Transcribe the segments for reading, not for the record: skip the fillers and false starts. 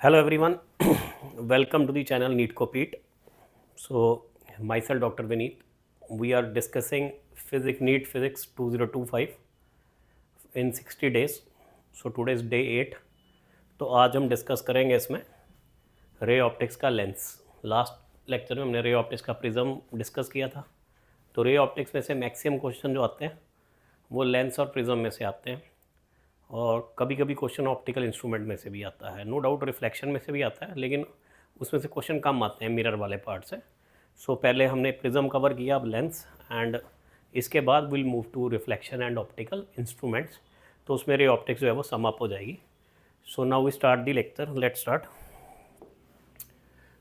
Hello everyone, welcome to the channel NEET Compete. So myself Dr. Vineet, we are discussing Physics NEET Physics 2025 in 60 days. So today is day 8. तो आज हम discuss करेंगे इसमें ray optics का lens. Last lecture में हमने ray optics का prism discuss किया था. तो रे ऑप्टिक्स में से मैक्सिमम क्वेश्चन जो आते हैं वो लेंस और प्रिज्म में से आते हैं, और कभी कभी क्वेश्चन ऑप्टिकल इंस्ट्रूमेंट में से भी आता है. नो डाउट रिफ्लेक्शन में से भी आता है, लेकिन उसमें से क्वेश्चन कम आते हैं मिरर वाले पार्ट से. सो पहले हमने प्रिज्म कवर किया, अब लेंस, एंड इसके बाद will move to reflection and optical instruments. तो उसमें रे ऑप्टिक्स जो है वो सम अप हो जाएगी. So now we start the lecture, let's start.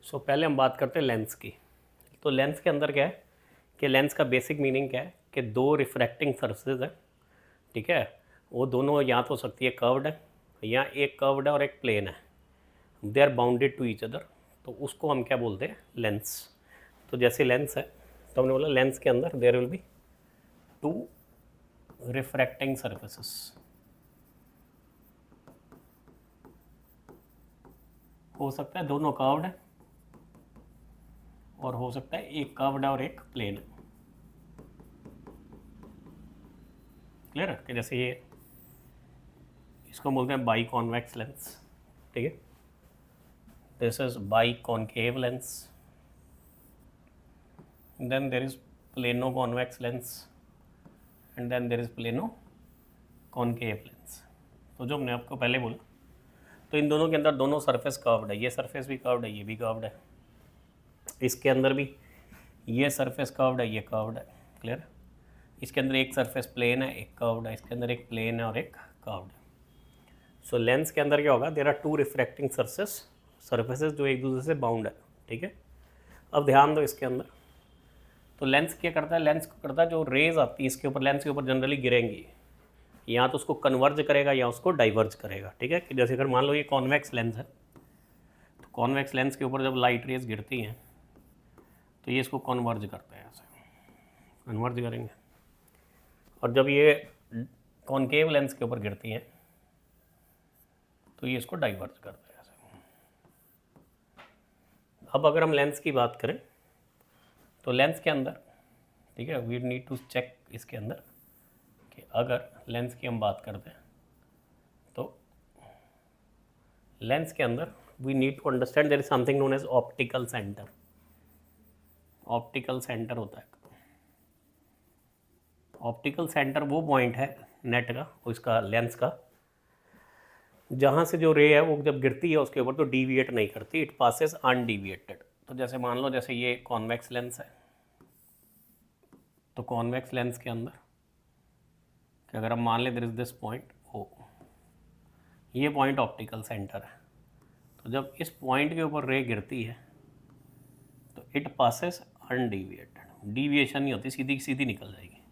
So पहले हम बात करते हैं लेंस की. तो लेंस के अंदर क्या है कि लेंस का बेसिक मीनिंग क्या है कि दो रिफ्रैक्टिंग सर्फेसेस है, ठीक है. वो दोनों या तो हो सकती है कर्व्ड है, या एक कर्व्ड है और एक प्लेन है. They are bounded to each other, तो उसको हम क्या बोलते हैं, लेंस. तो जैसे लेंस है तो हमने बोला लेंस के अंदर there will be two refracting surfaces. हो सकता है दोनों कर्व्ड है, और हो सकता है एक कर्व्ड है और एक प्लेन है. क्लियर है कि जैसे ये इसको बोलते हैं बाई कॉन्वेक्स लेंस, ठीक है. This is biconcave lens. Then there is plano convex lens, and then there is plano concave lens. तो जो हमने आपको पहले बोला, तो इन दोनों के अंदर दोनों सरफेस कर्व्ड है. ये सरफेस भी कर्व्ड है, ये भी कर्व्ड है. इसके अंदर भी ये सरफेस कर्व्ड है, ये कर्व्ड है. क्लियर. इसके अंदर एक सरफेस प्लेन है, एक कर्व्ड है. इसके अंदर एक प्लेन है और एक कर्व्ड है. सो लेंस के अंदर क्या होगा, there are two refracting surfaces जो एक दूसरे से बाउंड है, ठीक है. अब ध्यान दो इसके अंदर. तो लेंस क्या करता है, लेंस को करता है जो रेज आती है इसके ऊपर, लेंस के ऊपर जनरली गिरेंगी, या तो उसको कन्वर्ज करेगा या उसको डाइवर्ज करेगा, ठीक है. कि जैसे अगर मान लो ये कॉन्वेक्स लेंस है, तो कॉन्वेक्स लेंस के ऊपर जब लाइट रेज गिरती हैं तो ये इसको कन्वर्ज करते हैं, ऐसे कन्वर्ज करेंगे. और जब ये कॉन्केव लेंस के ऊपर गिरती हैं तो ये इसको डाइवर्ज करते हैं ऐसे. अब अगर हम लेंस की बात करें तो लेंस के अंदर, ठीक है, वी नीड टू चेक इसके अंदर कि अगर लेंस की हम बात करते हैं तो लेंस के अंदर we need to understand there is something known as optical centre. Optical centre होता है. ऑप्टिकल सेंटर वो पॉइंट है नेट का, उसका लेंस का, जहाँ से जो रे है वो जब गिरती है उसके ऊपर तो डीविएट नहीं करती, इट पासेस अनडीविएटेड. तो जैसे मान लो जैसे ये कॉन्वेक्स लेंस है, तो कॉन्वेक्स लेंस के अंदर कि अगर हम मान लें there is this point O, ये पॉइंट ऑप्टिकल सेंटर है. तो जब इस पॉइंट के ऊपर रे गिरती है तो इट पासेस अनडीविएटेड, डीविएशन नहीं होती, सीधी सीधी निकल जाएगी.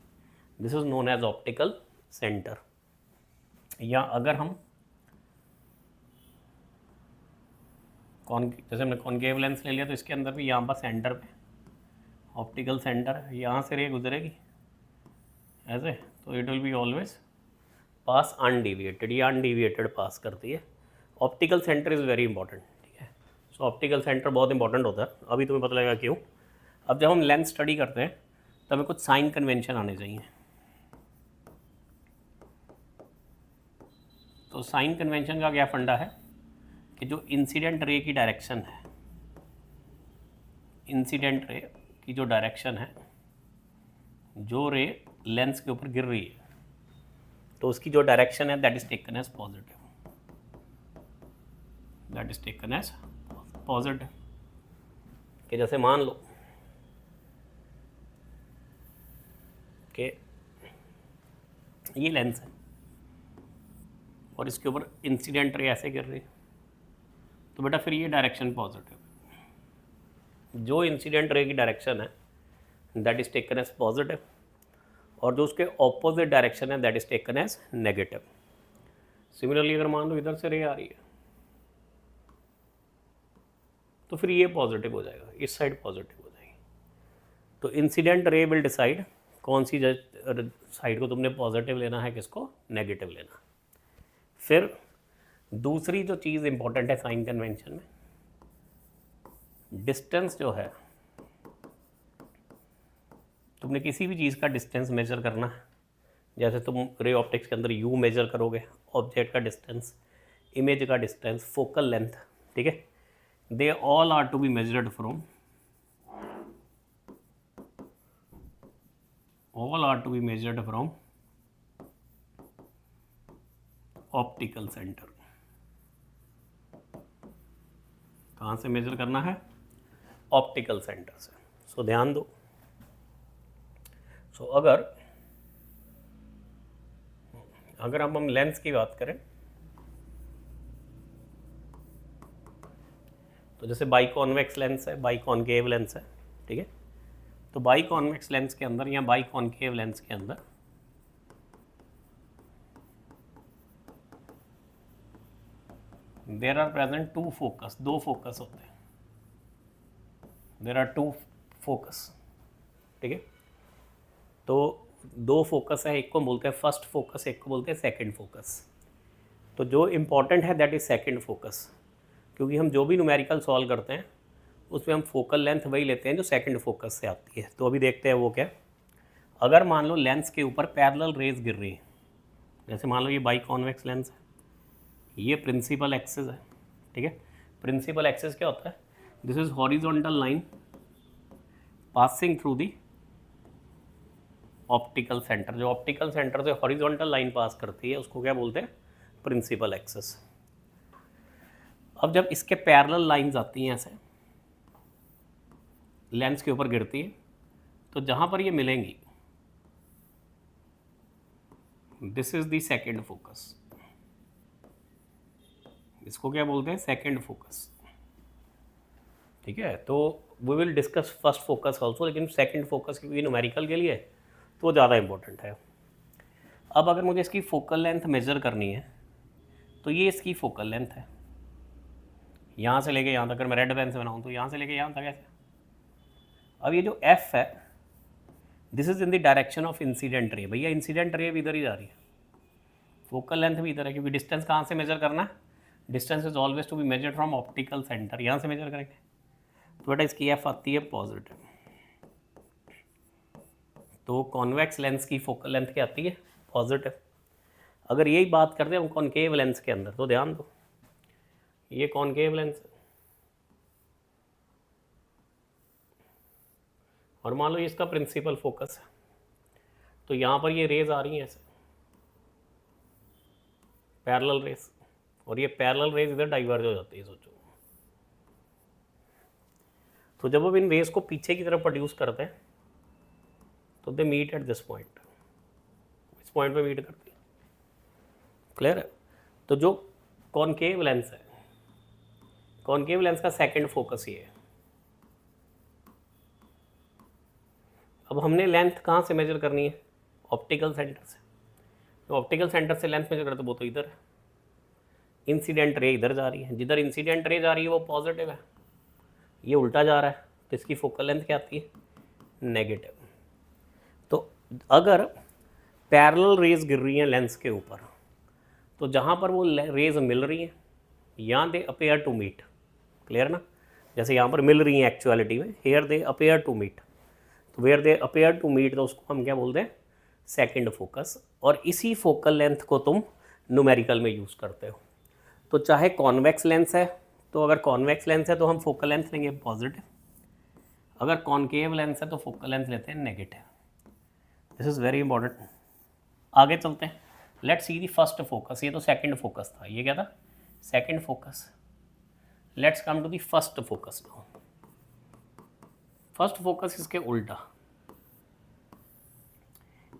This is known as optical centre. या अगर हम जैसे हमने कॉन्केव लेंस ले लिया, तो इसके अंदर भी यहाँ पर सेंटर पे ऑप्टिकल सेंटर है, यहाँ से रे गुजरेगी ऐसे, तो इट विल बी ऑलवेज पास अनडीविएटेड. ये अनडीविएटेड पास करती है. Optical centre is very important, ठीक है. सो ऑप्टिकल सेंटर बहुत इंपॉर्टेंट होता है. अभी तुम्हें पता लगेगा क्यों. अब जब हम लेंस स्टडी करते हैं तो हमें कुछ साइन कन्वेंशन आने चाहिए. तो साइन कन्वेंशन का क्या फंडा है कि जो इंसिडेंट रे की डायरेक्शन है, इंसिडेंट रे की जो डायरेक्शन है, जो रे लेंस के ऊपर गिर रही है, तो उसकी जो डायरेक्शन है that is taken as positive. That is taken as positive. कि जैसे मान लो कि ये लेंस है और इसके ऊपर इंसिडेंट रे ऐसे गिर रही है, तो बेटा फिर ये डायरेक्शन पॉजिटिव. जो इंसिडेंट रे की डायरेक्शन है that is taken as positive, और जो उसके ऑपोजिट डायरेक्शन है that is taken as negative. Similarly अगर मान लो इधर से रे आ रही है तो फिर ये पॉजिटिव हो जाएगा, इस साइड पॉजिटिव हो जाएगी. तो इंसिडेंट रे विल डिसाइड कौन सी साइड को तुमने पॉजिटिव लेना है, किसको नेगेटिव लेना. फिर दूसरी जो चीज़ इंपॉर्टेंट है साइन कन्वेंशन में, डिस्टेंस जो है, तुमने किसी भी चीज़ का डिस्टेंस मेजर करना है, जैसे तुम रे ऑप्टिक्स के अंदर यू मेजर करोगे, ऑब्जेक्ट का डिस्टेंस, इमेज का डिस्टेंस, फोकल लेंथ, ठीक है, they all are to be measured from, all are to be measured from optical centre. कहाँ से मेजर करना है? ऑप्टिकल सेंटर से। सो ध्यान दो, सो अगर अब हम लेंस की बात करें तो जैसे बाई कॉन्वेक्स लेंस है, बाई कॉन्केव लेंस है, ठीक है, तो बाई कॉन्वेक्स लेंस के अंदर या बाई कॉन्केव लेंस के अंदर there are present two focus, दो फोकस होते हैं, देर आर टू फोकस, ठीक है, तो दो फोकस है, एक को बोलते हैं फर्स्ट फोकस, एक को बोलते हैं सेकंड फोकस। तो जो इम्पॉर्टेंट है दैट इज सेकंड फोकस, क्योंकि हम जो भी न्यूमेरिकल सॉल्व करते हैं उसमें हम फोकल लेंथ वही लेते हैं जो सेकंड फोकस से आती है। तो अभी देखते हैं वो क्या। अगर मान लो लेंस के ऊपर पैरेलल रेज गिर रही है, जैसे मान लो ये बाई कॉन्वेक्स लेंस है, ये प्रिंसिपल एक्सिस है, ठीक है, प्रिंसिपल एक्सिस क्या होता है? This is horizontal line passing through the optical centre. जो ऑप्टिकल सेंटर से हॉरिजॉन्टल लाइन पास करती है उसको क्या बोलते हैं? Principal axis. अब जब इसके पैरेलल लाइंस आती हैं ऐसे लेंस के ऊपर गिरती है, तो जहाँ पर ये मिलेंगी this is the second focus, इसको क्या बोलते हैं? सेकंड फोकस, ठीक है। तो we will discuss first focus also, लेकिन सेकंड फोकस क्योंकि न्यूमेरिकल के लिए तो वो ज़्यादा इंपॉर्टेंट है। अब अगर मुझे इसकी फोकल लेंथ मेजर करनी है तो ये इसकी फोकल लेंथ है, यहाँ से लेके यहाँ तक। अगर मैं रेड पेन से बनाऊँ तो यहाँ से लेके यहाँ तक ऐसे। अब ये जो एफ है this is in the direction of incident रे। भैया इंसिडेंट रे भी इधर ही जा रही है, फोकल लेंथ भी इधर है, क्योंकि डिस्टेंस कहाँ से मेजर करना है? Distance is always to be measured from optical centre, यहाँ से मेजर करेंगे। तो बेटा इसकी एफ आती है पॉजिटिव। तो कॉन्वेक्स लेंस की फोकल लेंथ क्या आती है? पॉजिटिव। अगर यही बात करते हैं हम कॉन्केव लेंस के अंदर, तो ध्यान दो, ये कॉन्केव लेंस और मान लो ये इसका प्रिंसिपल फोकस है, तो यहाँ पर ये रेज आ रही हैं ऐसे पैरेलल रेज, और ये पैरेलल रेज इधर डाइवर्ज हो जाती है। सोचो, तो जब हम इन रेज को पीछे की तरफ प्रोड्यूस करते हैं तो they meet at this point, इस पॉइंट पे मीट करती है। क्लियर है? तो जो कॉन्केव लेंस है, कॉन्केव लेंस का सेकंड फोकस ये है। अब हमने लेंथ कहाँ से मेजर करनी है? ऑप्टिकल सेंटर से। तो ऑप्टिकल सेंटर से लेंथ मेजर करते वो तो इधर है, इंसिडेंट रे इधर जा रही है, जिधर इंसिडेंट रे जा रही है वो पॉजिटिव है, ये उल्टा जा रहा है, तो इसकी फोकल लेंथ क्या आती है? नेगेटिव। तो अगर पैरेलल रेज गिर रही हैं लेंस के ऊपर, तो जहाँ पर वो रेज मिल रही हैं यहाँ they appear to meet. Clear ना? जैसे यहाँ पर मिल रही हैं एक्चुअलिटी में, here they appear to meet, तो where they appear to meet तो उसको हम क्या बोलते हैं? Second focus. और इसी फोकल लेंथ को तुम न्यूमेरिकल में यूज़ करते हो। तो चाहे कॉन्वेक्स लेंस है, तो अगर कॉन्वेक्स लेंस है तो हम फोकल लेंथ लेंगे पॉजिटिव, अगर कॉन्केव लेंस है तो फोकल लेंथ लेते हैं negative. This is very important. आगे चलते हैं, let's see the first focus. ये तो सेकंड फोकस था, ये क्या था? Second focus. Let's come to the first focus. First focus इसके उल्टा,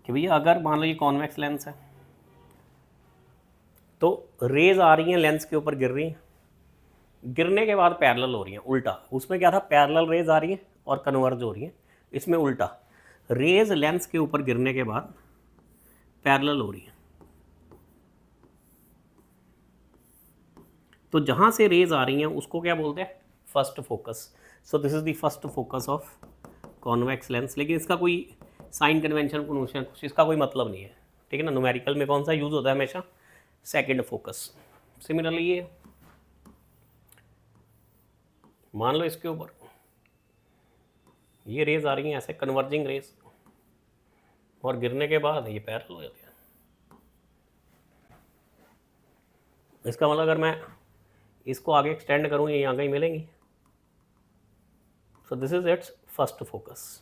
कि भैया अगर मान लो ये कॉन्वेक्स लेंस है तो रेज आ रही हैं लेंस के ऊपर गिर रही हैं, गिरने के बाद पैरेलल हो रही हैं, उल्टा। उसमें क्या था? पैरेलल रेज आ रही हैं और कन्वर्ज हो रही हैं, इसमें उल्टा, रेज लेंस के ऊपर गिरने के बाद पैरेलल हो रही हैं। तो जहाँ से रेज आ रही हैं उसको क्या बोलते हैं? First focus. So this is the first focus of convex lens. लेकिन इसका कोई साइन कन्वेंशन कुछ इसका कोई मतलब नहीं है, ठीक है ना? न्यूमेरिकल में कौन सा यूज़ होता है? हमेशा सेकंड फोकस। सिमिलरली ये मान लो इसके ऊपर ये रेज आ रही हैं ऐसे कन्वर्जिंग रेज, और गिरने के बाद ये पैरेलल हो जाती है। इसका मतलब अगर मैं इसको आगे एक्सटेंड करूँ ये यहाँ कहीं मिलेंगी। सो this is it's first focus.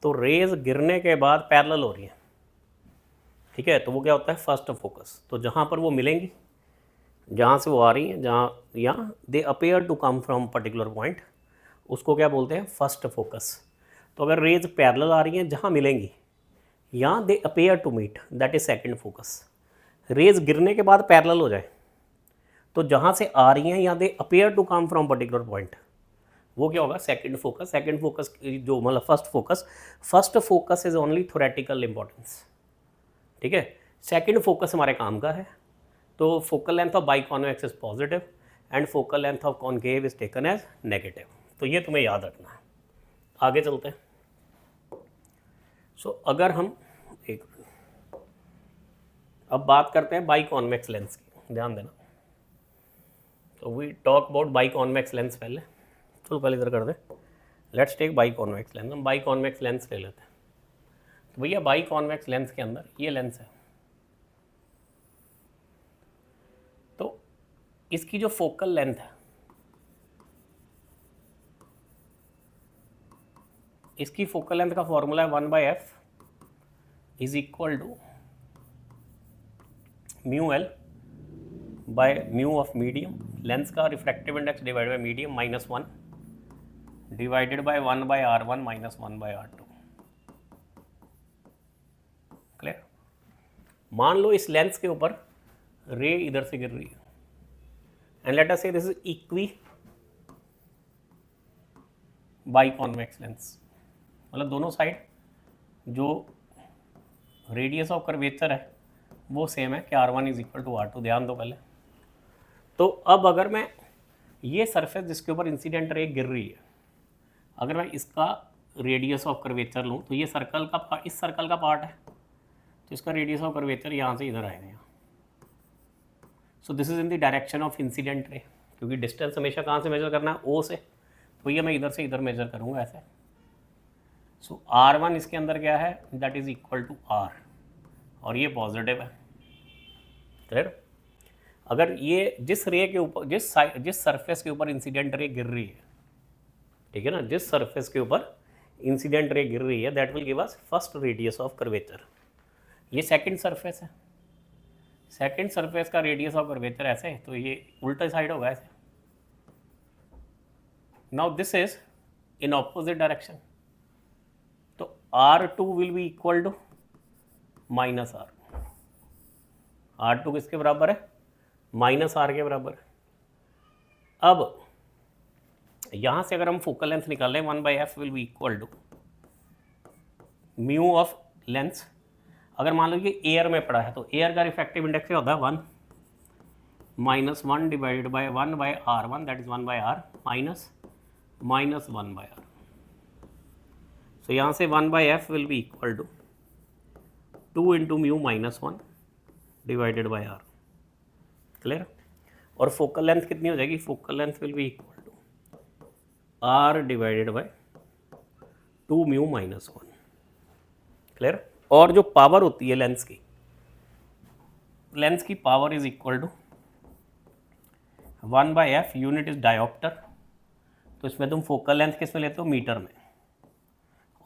तो रेज गिरने के बाद पैरेलल हो रही है, ठीक है, तो वो क्या होता है फर्स्ट फोकस। तो जहाँ पर वो मिलेंगी, जहाँ से वो आ रही हैं, जहाँ या they appear to come from particular point, उसको क्या बोलते हैं फर्स्ट फोकस। तो अगर रेज पैरेलल आ रही हैं जहाँ मिलेंगी, या they appear to meet, that is second focus. Rays गिरने के बाद पैरेलल हो जाए तो जहाँ से आ रही हैं या they appear to come from particular point, वो क्या होगा सेकंड फोकस। सेकंड फोकस जो मतलब first focus is only theoretical importance, ठीक है। सेकंड फोकस हमारे काम का है। तो focal length of biconvex is positive and focal length of concave is taken as negative. तो ये तुम्हें याद रखना है। आगे चलते हैं। सो अगर हम एक अब बात करते हैं बाइकॉन्वेक्स लेंस की, ध्यान देना। तो we talk about biconvex lens पहले। चलो पहले इधर कर दे, लेट्स टेक बाइकॉन्वेक्स लेंस। हम बाइकॉन्वेक्स लेंस ले लेते हैं। तो भैया बाइकॉन्वेक्स लेंस के अंदर ये लेंस है, तो इसकी जो फोकल लेंथ है, इसकी फोकल लेंथ का फॉर्मूला है 1/f is equal to mu l by mu of medium, lens का refractive index divide by medium -1 divided by 1/r1 -1/r2। Clear. मान लो इस लेंस के ऊपर रे इधर से गिर रही है एंड लेट अस से this is equi biconvex lens, मतलब दोनों साइड जो रेडियस ऑफ कर्वेचर है वो सेम है कि r1 is equal to r2। ध्यान दो पहले। तो अब अगर मैं ये सरफेस जिसके ऊपर इंसिडेंट रे गिर रही है, अगर मैं इसका रेडियस ऑफ कर्वेचर लूँ तो ये सर्कल का इस सर्कल का पार्ट है, तो इसका रेडियस ऑफ कर्वेचर यहाँ से इधर आएगा यहाँ। सो this is in the direction of incident रे, क्योंकि डिस्टेंस हमेशा कहाँ से मेजर करना है ओ से, तो ये मैं इधर से इधर मेजर करूँगा ऐसे। सो r1 इसके अंदर क्या है, that is equal to r, और ये पॉजिटिव है। क्लियर। अगर ये जिस रे के ऊपर जिस सरफेस के ऊपर इंसिडेंट रे गिर रही है, ठीक है ना, जिस सरफेस के ऊपर इंसिडेंट रे गिर रही है that will give us first radius of curvature. ये सेकंड सरफेस है, सेकंड सरफेस का रेडियस ऑफ कर्वेचर ऐसे है, तो ये उल्टा साइड होगा ऐसे। Now this is in opposite direction, तो r2 will be equal to -r। r2 किसके बराबर है, -r के बराबर। अब यहाँ से अगर हम फोकल लेंथ निकालें 1/f will be equal to mu of lens. अगर मान लो ये एयर में पड़ा है तो एयर का रिफ्रैक्टिव इंडेक्स क्या होता है 1 -1 divided by 1/r1 that is 1/r -1/r। So यहाँ से 1/f will be equal to 2 into mu -1 divided by r। Clear. और फोकल लेंथ कितनी हो जाएगी, focal length will be equal to r divided by 2 mu -1। Clear. और जो power होती है लेंस की power is equal to 1/f, unit is dioptre. तो इसमें तुम फोकल लेंथ किस में लेते हो, मीटर में,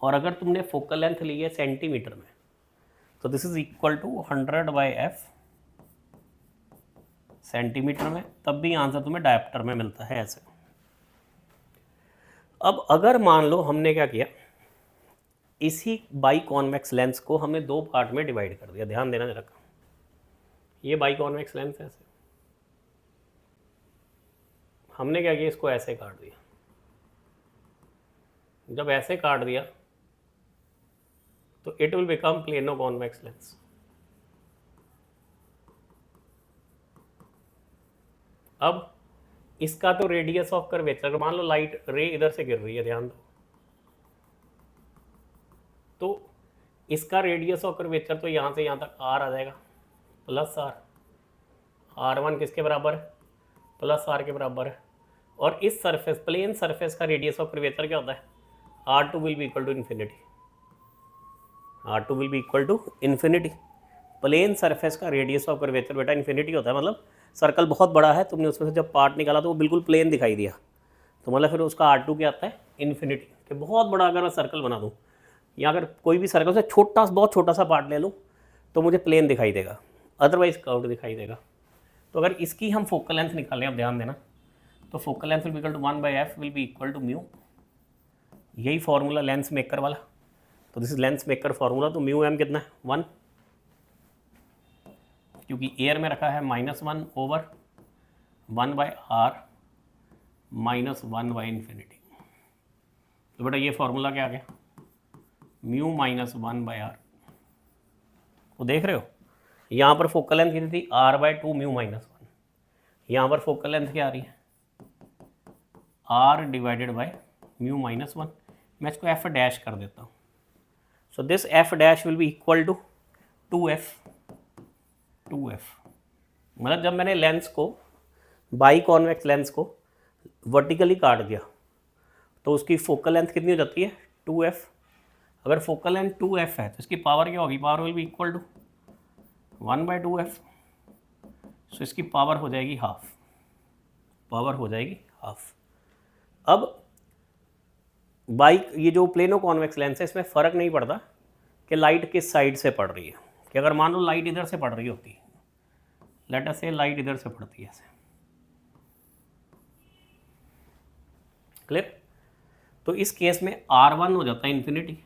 और अगर तुमने फोकल लेंथ ली है सेंटीमीटर में तो this is equal to 100/f centimetre में, तब भी आंसर तुम्हें डायोप्टर में मिलता है ऐसे। अब अगर मान लो हमने क्या किया, इसी बाइकॉन्वेक्स लेंस को हमने दो पार्ट में डिवाइड कर दिया। ध्यान देना जरा, ये बाइकॉन्वेक्स लेंस है ऐसे, हमने क्या किया, इसको ऐसे काट दिया। जब ऐसे काट दिया तो it will become plano convex lens. अब इसका तो रेडियस ऑफ कर्वेचर, मान लो लाइट रे इधर से गिर रही है, ध्यान दो, तो इसका रेडियस ऑफ कर्वेचर तो यहाँ से यहाँ तक r आ जाएगा +r, R1 किसके बराबर है, प्लस आर के बराबर है। और इस सरफेस, प्लेन सरफेस का रेडियस ऑफ कर्वेचर क्या होता है, R2 will be equal to infinity, R2 will be equal to infinity. Plane surface का रेडियस ऑफ कर्वेचर बेटा इन्फिनिटी होता है, मतलब सर्कल बहुत बड़ा है, तुमने उसमें से जब पार्ट निकाला तो वो बिल्कुल प्लेन दिखाई दिया, तो मतलब फिर उसका R2 क्या आता है, इन्फिनिटी। कि बहुत बड़ा अगर मैं सर्कल बना दूँ, या अगर कोई भी सर्कल से छोटा, बहुत छोटा सा पार्ट ले लूँ तो मुझे प्लेन दिखाई देगा, अदरवाइज कर्व्ड दिखाई देगा। तो अगर इसकी हम फोकल लेंथ निकालें, अब ध्यान देना, तो focal length will be equal to 1/f will be equal to mu, यही फॉर्मूला लेंस मेकर वाला। तो this is lens maker formula. तो म्यू एम कितना है, 1, क्योंकि एयर में रखा है -1 ओवर 1/r -1 इन्फिनिटी। तो बेटा ये फार्मूला क्या आ गया, म्यू -1/r। वो देख रहे हो, यहाँ पर फोकल लेंथ कितनी थी, r/2 म्यू -1, यहाँ पर फोकल लेंथ क्या आ रही है, r डिवाइडेड बाय म्यू -1। मैं इसको f डैश कर देता हूँ। So this f dash will be equal to 2f। मतलब जब मैंने लेंस को, बाई कॉन्वेक्स लेंस को वर्टिकली काट दिया तो उसकी फोकल लेंथ कितनी हो जाती है, 2f। अगर फोकल लेंथ 2f है तो इसकी पावर क्या होगी, power will be equal to 1/2f। So इसकी पावर हो जाएगी हाफ, पावर हो जाएगी हाफ। अब बाइक, ये जो प्लेनो कॉन्वेक्स लेंस है, इसमें फ़र्क नहीं पड़ता कि लाइट किस साइड से पड़ रही है। कि अगर मान लो लाइट इधर से पड़ रही होती, लेट अस से लाइट इधर से पड़ती है ऐसे, क्लियर। तो इस केस में R1 हो जाता है इन्फिनिटी,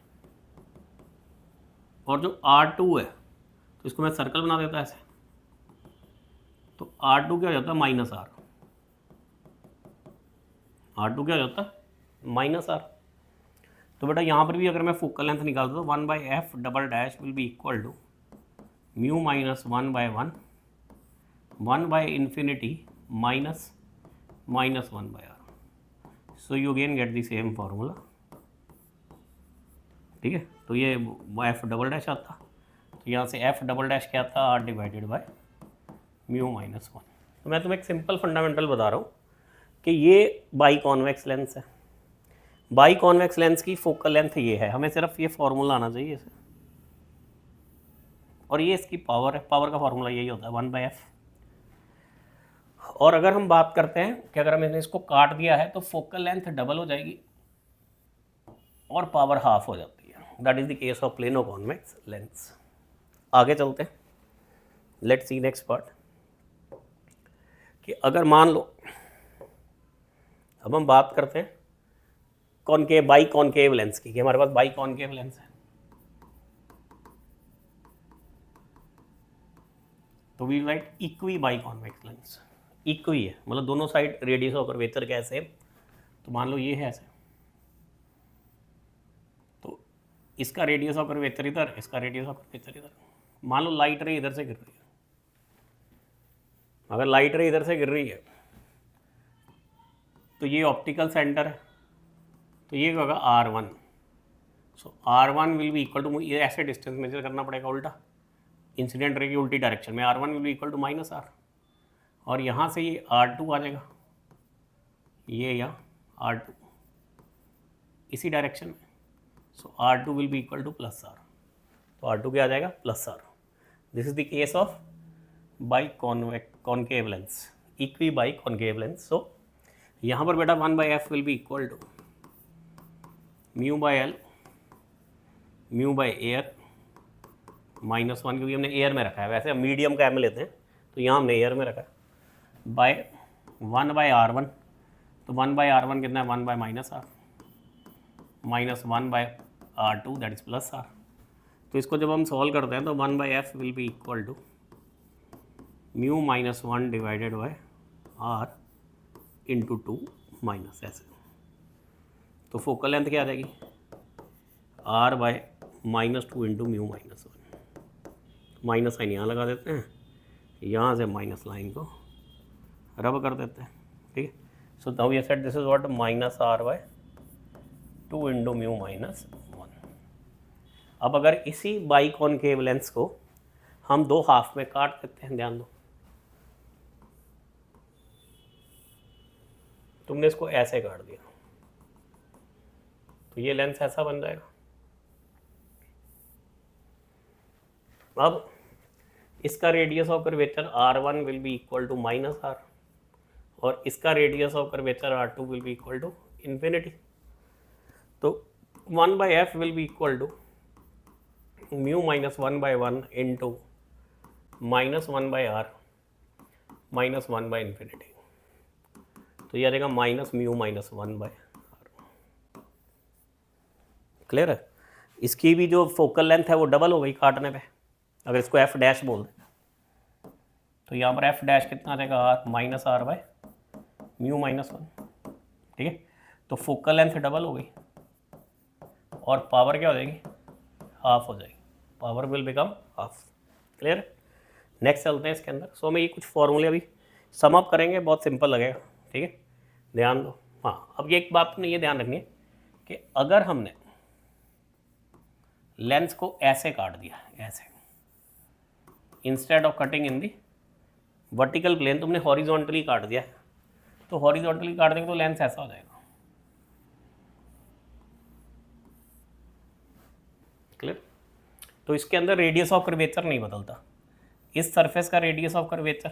और जो R2 है तो इसको मैं सर्कल बना देता ऐसे, तो R2 क्या हो जाता है, -r। R2 क्या हो जाता है, -r। तो बेटा यहाँ पर भी अगर मैं फोकल लेंथ निकालता हूँ, 1/f double dash will be equal to mu -1/1 1/infinity -1/r। So you again get the same formula, ठीक है। तो ये f डबल डैश आता, तो यहाँ से f डबल डैश क्या था, r डिवाइडेड बाय म्यू -1। तो मैं तुम्हें एक सिंपल फंडामेंटल बता रहा हूँ कि ये बाई कॉन्वेक्स लेंस है, बाई कॉन्वेक्स लेंस की फोकल लेंथ ये है, हमें सिर्फ ये फार्मूला आना चाहिए इसे, और ये इसकी पावर है, पावर का फार्मूला यही होता है 1/f। और अगर हम बात करते हैं कि अगर मैंने इसको काट दिया है तो फोकल लेंथ डबल हो जाएगी और पावर हाफ हो जाती है, that is the case of plano convex lens. आगे चलते हैं, लेट्स सी नेक्स्ट पार्ट, कि अगर मान लो, अब हम बात करते हैं कॉनकेव, बाई कॉनकेव लेंस की, कि हमारे पास बाई कॉनकेव लेंस है, तो we write equi biconvex lens. Equi है मतलब दोनों साइड रेडियस ऑफ कर्वेचर कैसे, तो मान लो ये है ऐसे, तो इसका रेडियस ऑफ कर्वेचर इधर, इसका रेडियस ऑफ कर्वेचर इधर। मान लो लाइट रे इधर से गिर रही है, अगर लाइट रे इधर से गिर रही है तो ये ऑप्टिकल सेंटर है, तो ये होगा R1। So R1 will be equal to, ये ऐसे डिस्टेंस मेजर करना पड़ेगा उल्टा, इंसिडेंट रे की उल्टी डायरेक्शन में, R1 will be equal to -r। और यहाँ से ये R2 आ जाएगा, ये या R2 इसी डायरेक्शन में, so R2 will be equal to +r। तो R2 क्या आ जाएगा, +r। This is the case of by concave lens, equi by concave lens. So यहाँ पर बेटा 1/f will be equal to μ/l μ/एयर -1, क्योंकि हमने एयर में रखा है, वैसे हम मीडियम का m लेते हैं तो यहाँ हमने एयर में रखा है, बाय 1/r1। तो 1/r1 कितना है, 1/-r -1/r2 that is +r। तो इसको जब हम सॉल्व करते हैं तो 1/f will be equal to mu -1 divided by r into 2 minus ऐसे। तो फोकल लेंथ क्या आ जाएगी, r/-2 into mu -1। Minus sign यहाँ लगा देते हैं, यहाँ से माइनस लाइन को रब कर देते हैं, ठीक है। So now we said this is what, -r/2 into mu -1। अब अगर इसी बाई कॉनकेव लेंस को हम दो हाफ में काट देते हैं, ध्यान दो, तुमने इसको ऐसे काट दिया तो ये लेंस ऐसा बन जाएगा। अब इसका radius of curvature R1 will be equal to -r और इसका radius of curvature R2 will be equal to infinity. तो 1/f will be equal to mu -1/1 into -1/r -1/इन्फिनिटी। तो ये आ जाएगा -μ-1/r। क्लियर है? इसकी भी जो फोकल लेंथ है वो डबल हो गई काटने पे। अगर इसको f डैश बोल दें तो यहाँ पर f डैश कितना आ जाएगा -r/μ-1। ठीक है, तो फोकल लेंथ डबल हो गई और पावर क्या हो जाएगी? हाफ हो जाएगी। Power will become half. Clear? Next चलते हैं इसके अंदर। सो मैं ये कुछ फॉर्मूले अभी सम अप करेंगे, बहुत सिंपल लगेगा। ठीक है, ध्यान दो। हाँ, अब ये एक बात ने ये ध्यान रखनी है कि अगर हमने लेंस को ऐसे काट दिया, ऐसे, instead of cutting in the vertical plane, तुमने हॉरिजॉन्टली काट दिया, तो हॉरिजॉन्टली काट देंगे तो लेंस ऐसा हो जाएगा। क्लियर? तो इसके अंदर रेडियस ऑफ कर्वेचर नहीं बदलता। इस सरफेस का रेडियस ऑफ कर्वेचर,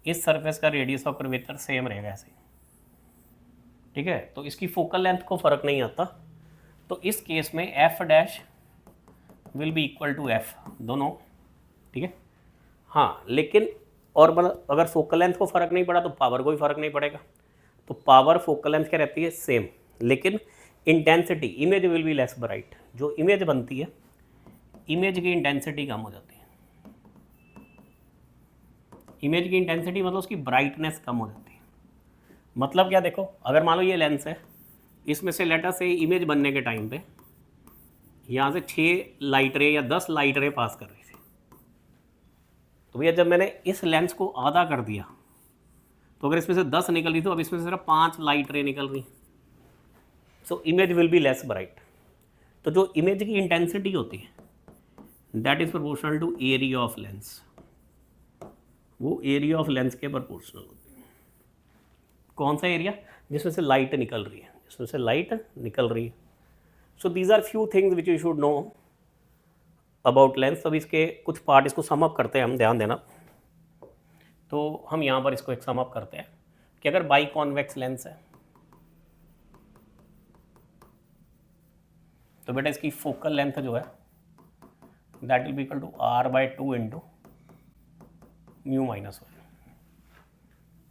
इस सरफेस का रेडियस ऑफ कर्वेचर सेम रहेगा ऐसे। ठीक है, तो इसकी फोकल लेंथ को फर्क नहीं आता। तो इस केस में f dash will be equal to f, दोनों। ठीक है, हाँ, लेकिन और मतलब अगर फोकल लेंथ को फर्क नहीं पड़ा तो पावर को भी फर्क नहीं पड़ेगा। तो पावर फोकल लेंथ क्या रहती है? सेम, लेकिन intensity, image will be less bright. जो इमेज बनती है, इमेज की इंटेंसिटी कम हो जाती है। इमेज की इंटेंसिटी मतलब उसकी ब्राइटनेस कम हो जाती है। मतलब क्या? देखो, अगर मान लो ये लेंस है, इसमें से लेटर से इमेज बनने के टाइम पे यहाँ से 6 लाइट रे या 10 लाइट रे पास कर रही थी, तो भैया जब मैंने इस लेंस को आधा कर दिया तो अगर इसमें से 10 निकल रही तो अब इसमें से सिर्फ 5 लाइट रे निकल रही। So image will be less bright. तो जो इमेज की इंटेंसिटी होती है that is proportional to area of lens, वो एरिया ऑफ लेंस के प्रोपोर्शनल होती है। कौन सा एरिया? जिसमें से लाइट निकल रही है, जिसमें से लाइट निकल रही है। So these are few things which you should know about lens. अब इसके कुछ पार्ट इसको सम अप करते हैं हम, ध्यान देना। तो हम यहाँ पर इसको एक सम अप करते हैं कि अगर बाई कॉन्वेक्स लेंस है तो बेटा इसकी फोकल लेंथ जो है that will be equal to r/2 into μ-1।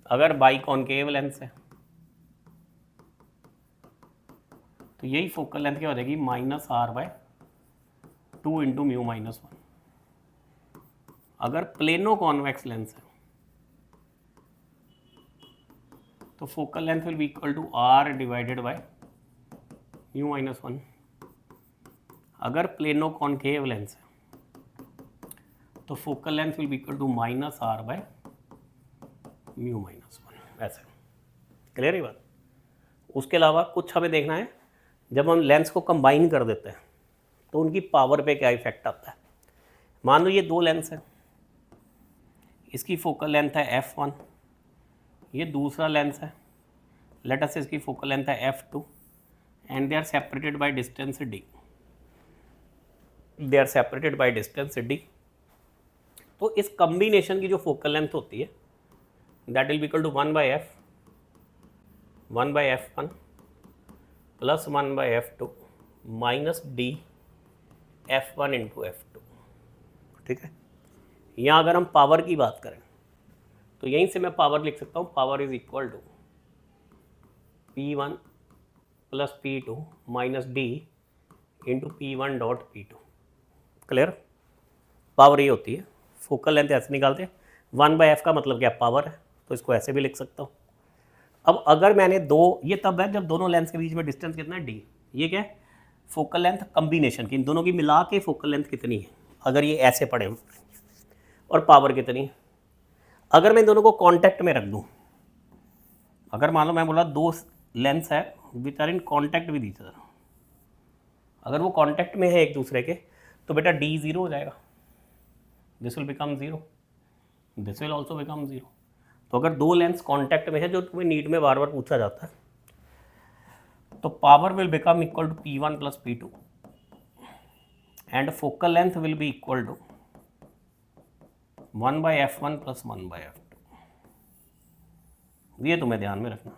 अगर बाई कॉन्केव लेंस है तो यही फोकल लेंथ क्या हो जाएगी? -r/2 into μ-1। अगर प्लेनो कॉन्वेक्स लेंस है तो focal length will be equal to r divided by μ-1। अगर प्लेनो कॉन्केव लेंस है तो focal length will be equal to -r/μ-1। ऐसे। क्लियर ही बात? उसके अलावा कुछ हमें देखना है, जब हम लेंस को कंबाइन कर देते हैं तो उनकी पावर पे क्या इफेक्ट आता है। मान लो ये दो लेंस है, इसकी फोकल लेंथ है f1, ये दूसरा लेंस है, लेट अस से इसकी फोकल लेंथ है f2 and they are separated by distance d। They are separated by distance d। तो इस कॉम्बिनेशन की जो फोकल लेंथ होती है that will be equal to 1/f1 plus 1/f2 minus d f1 into f2। ठीक है, यहाँ अगर हम पावर की बात करें तो यहीं से मैं पावर लिख सकता हूँ, power is equal to P1 plus P2 minus d into P1 dot P2। Clear? Power ये होती है, फोकल लेंथ ऐसे निकालते हैं। 1/f का मतलब क्या? पावर है, तो इसको ऐसे भी लिख सकता हूँ। अब अगर मैंने दो, ये तब है जब दोनों लेंस के बीच में डिस्टेंस कितना है? d। ये क्या है? फोकल लेंथ कॉम्बिनेशन की, इन दोनों की मिला के फोकल लेंथ कितनी है अगर ये ऐसे पड़े हो, और पावर कितनी है। अगर मैं इन दोनों को कांटेक्ट में रख दूं, अगर मान लो मैं बोला दो लेंस है which are in contact with each other, अगर वो कांटेक्ट में है एक दूसरे के तो बेटा d 0 हो जाएगा, this will become 0, this will also become 0। तो अगर दो लेंस कांटेक्ट में है, जो तुम्हें नीट में बार बार पूछा जाता है, तो power will become equal to P1 plus P2 and focal length will be equal to 1/f1 plus 1/f2। ये तुम्हें ध्यान में रखना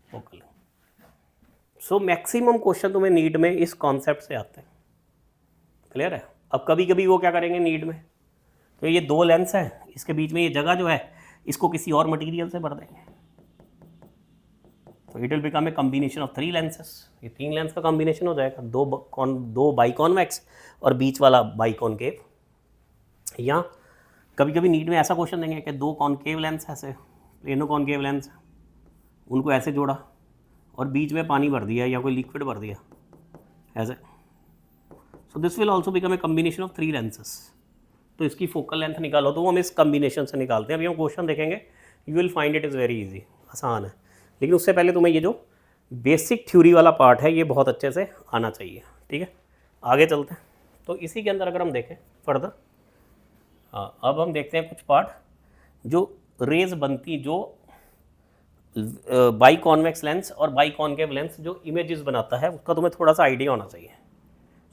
फोकल। सो मैक्सिमम क्वेश्चन तुम्हें नीट में इस कॉन्सेप्ट से आते हैं। क्लियर है? अब कभी कभी वो क्या करेंगे नीट में, तो ये दो लेंस है, इसके बीच में ये जगह जो है इसको किसी और मटेरियल से भर देंगे, तो it will become a combination of 3 lenses. ये 3 लेंस का कॉम्बिनेशन हो जाएगा, दो बाई कॉन्वेक्स और बीच वाला बाई कॉनकेव। या कभी कभी नीट में ऐसा क्वेश्चन देंगे कि दो कॉनकेव लेंस ऐसे प्लेनो कॉनकेव लेंस, उनको ऐसे जोड़ा और बीच में पानी भर दिया या कोई लिक्विड भर दिया ऐसे। So this will also become a combination of 3 lenses. तो इसकी फोकल लेंथ निकालो, तो वो हम इस कॉम्बिनेशन से निकालते हैं। अभी हम क्वेश्चन देखेंगे, you will find it is very easy, आसान है। लेकिन उससे पहले तुम्हें ये जो बेसिक थ्योरी वाला पार्ट है ये बहुत अच्छे से आना चाहिए। ठीक है, आगे चलते हैं। तो इसी के अंदर अगर हम देखें फर्दर, अब हम देखते हैं कुछ पार्ट जो रेज बनती, जो बाई कॉन्वेक्स लेंस और बाई कॉनकेव लेंस जो इमेजेस बनाता है, उसका तुम्हें थोड़ा सा आइडिया होना चाहिए।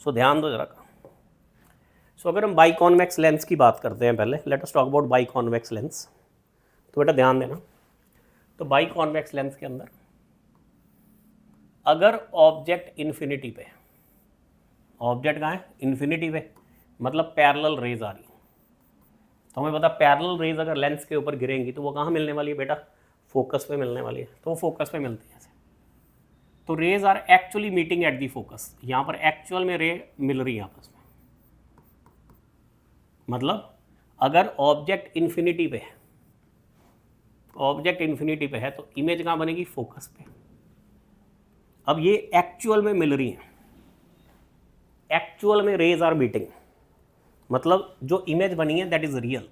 सो ध्यान दो जरा। सो अगर हम बाई कॉन्वेक्स लेंस की बात करते हैं, पहले let us talk about by convex lens. तो बेटा ध्यान देना, तो बाई कॉन्वेक्स लेंस के अंदर अगर ऑब्जेक्ट इन्फिनिटी पे, ऑब्जेक्ट कहाँ है? इन्फिनिटी पे, मतलब पैरेलल रेज आ रही, तो हमें पता पैरेलल रेज अगर लेंस के ऊपर गिरेंगी तो वो कहाँ मिलने वाली है बेटा? फोकस पे मिलने वाली है। तो वो फोकस पे मिलती है। तो rays are actually meeting at the focus. यहाँ पर एक्चुअल में रे मिल रही है आपस में। मतलब अगर ऑब्जेक्ट इन्फिनिटी पे है, ऑब्जेक्ट इन्फिनिटी पे है तो इमेज कहाँ बनेगी? फोकस पे। अब ये एक्चुअल में मिल रही है, एक्चुअल में रेज आर मीटिंग, मतलब जो इमेज बनी है दैट इज रियल।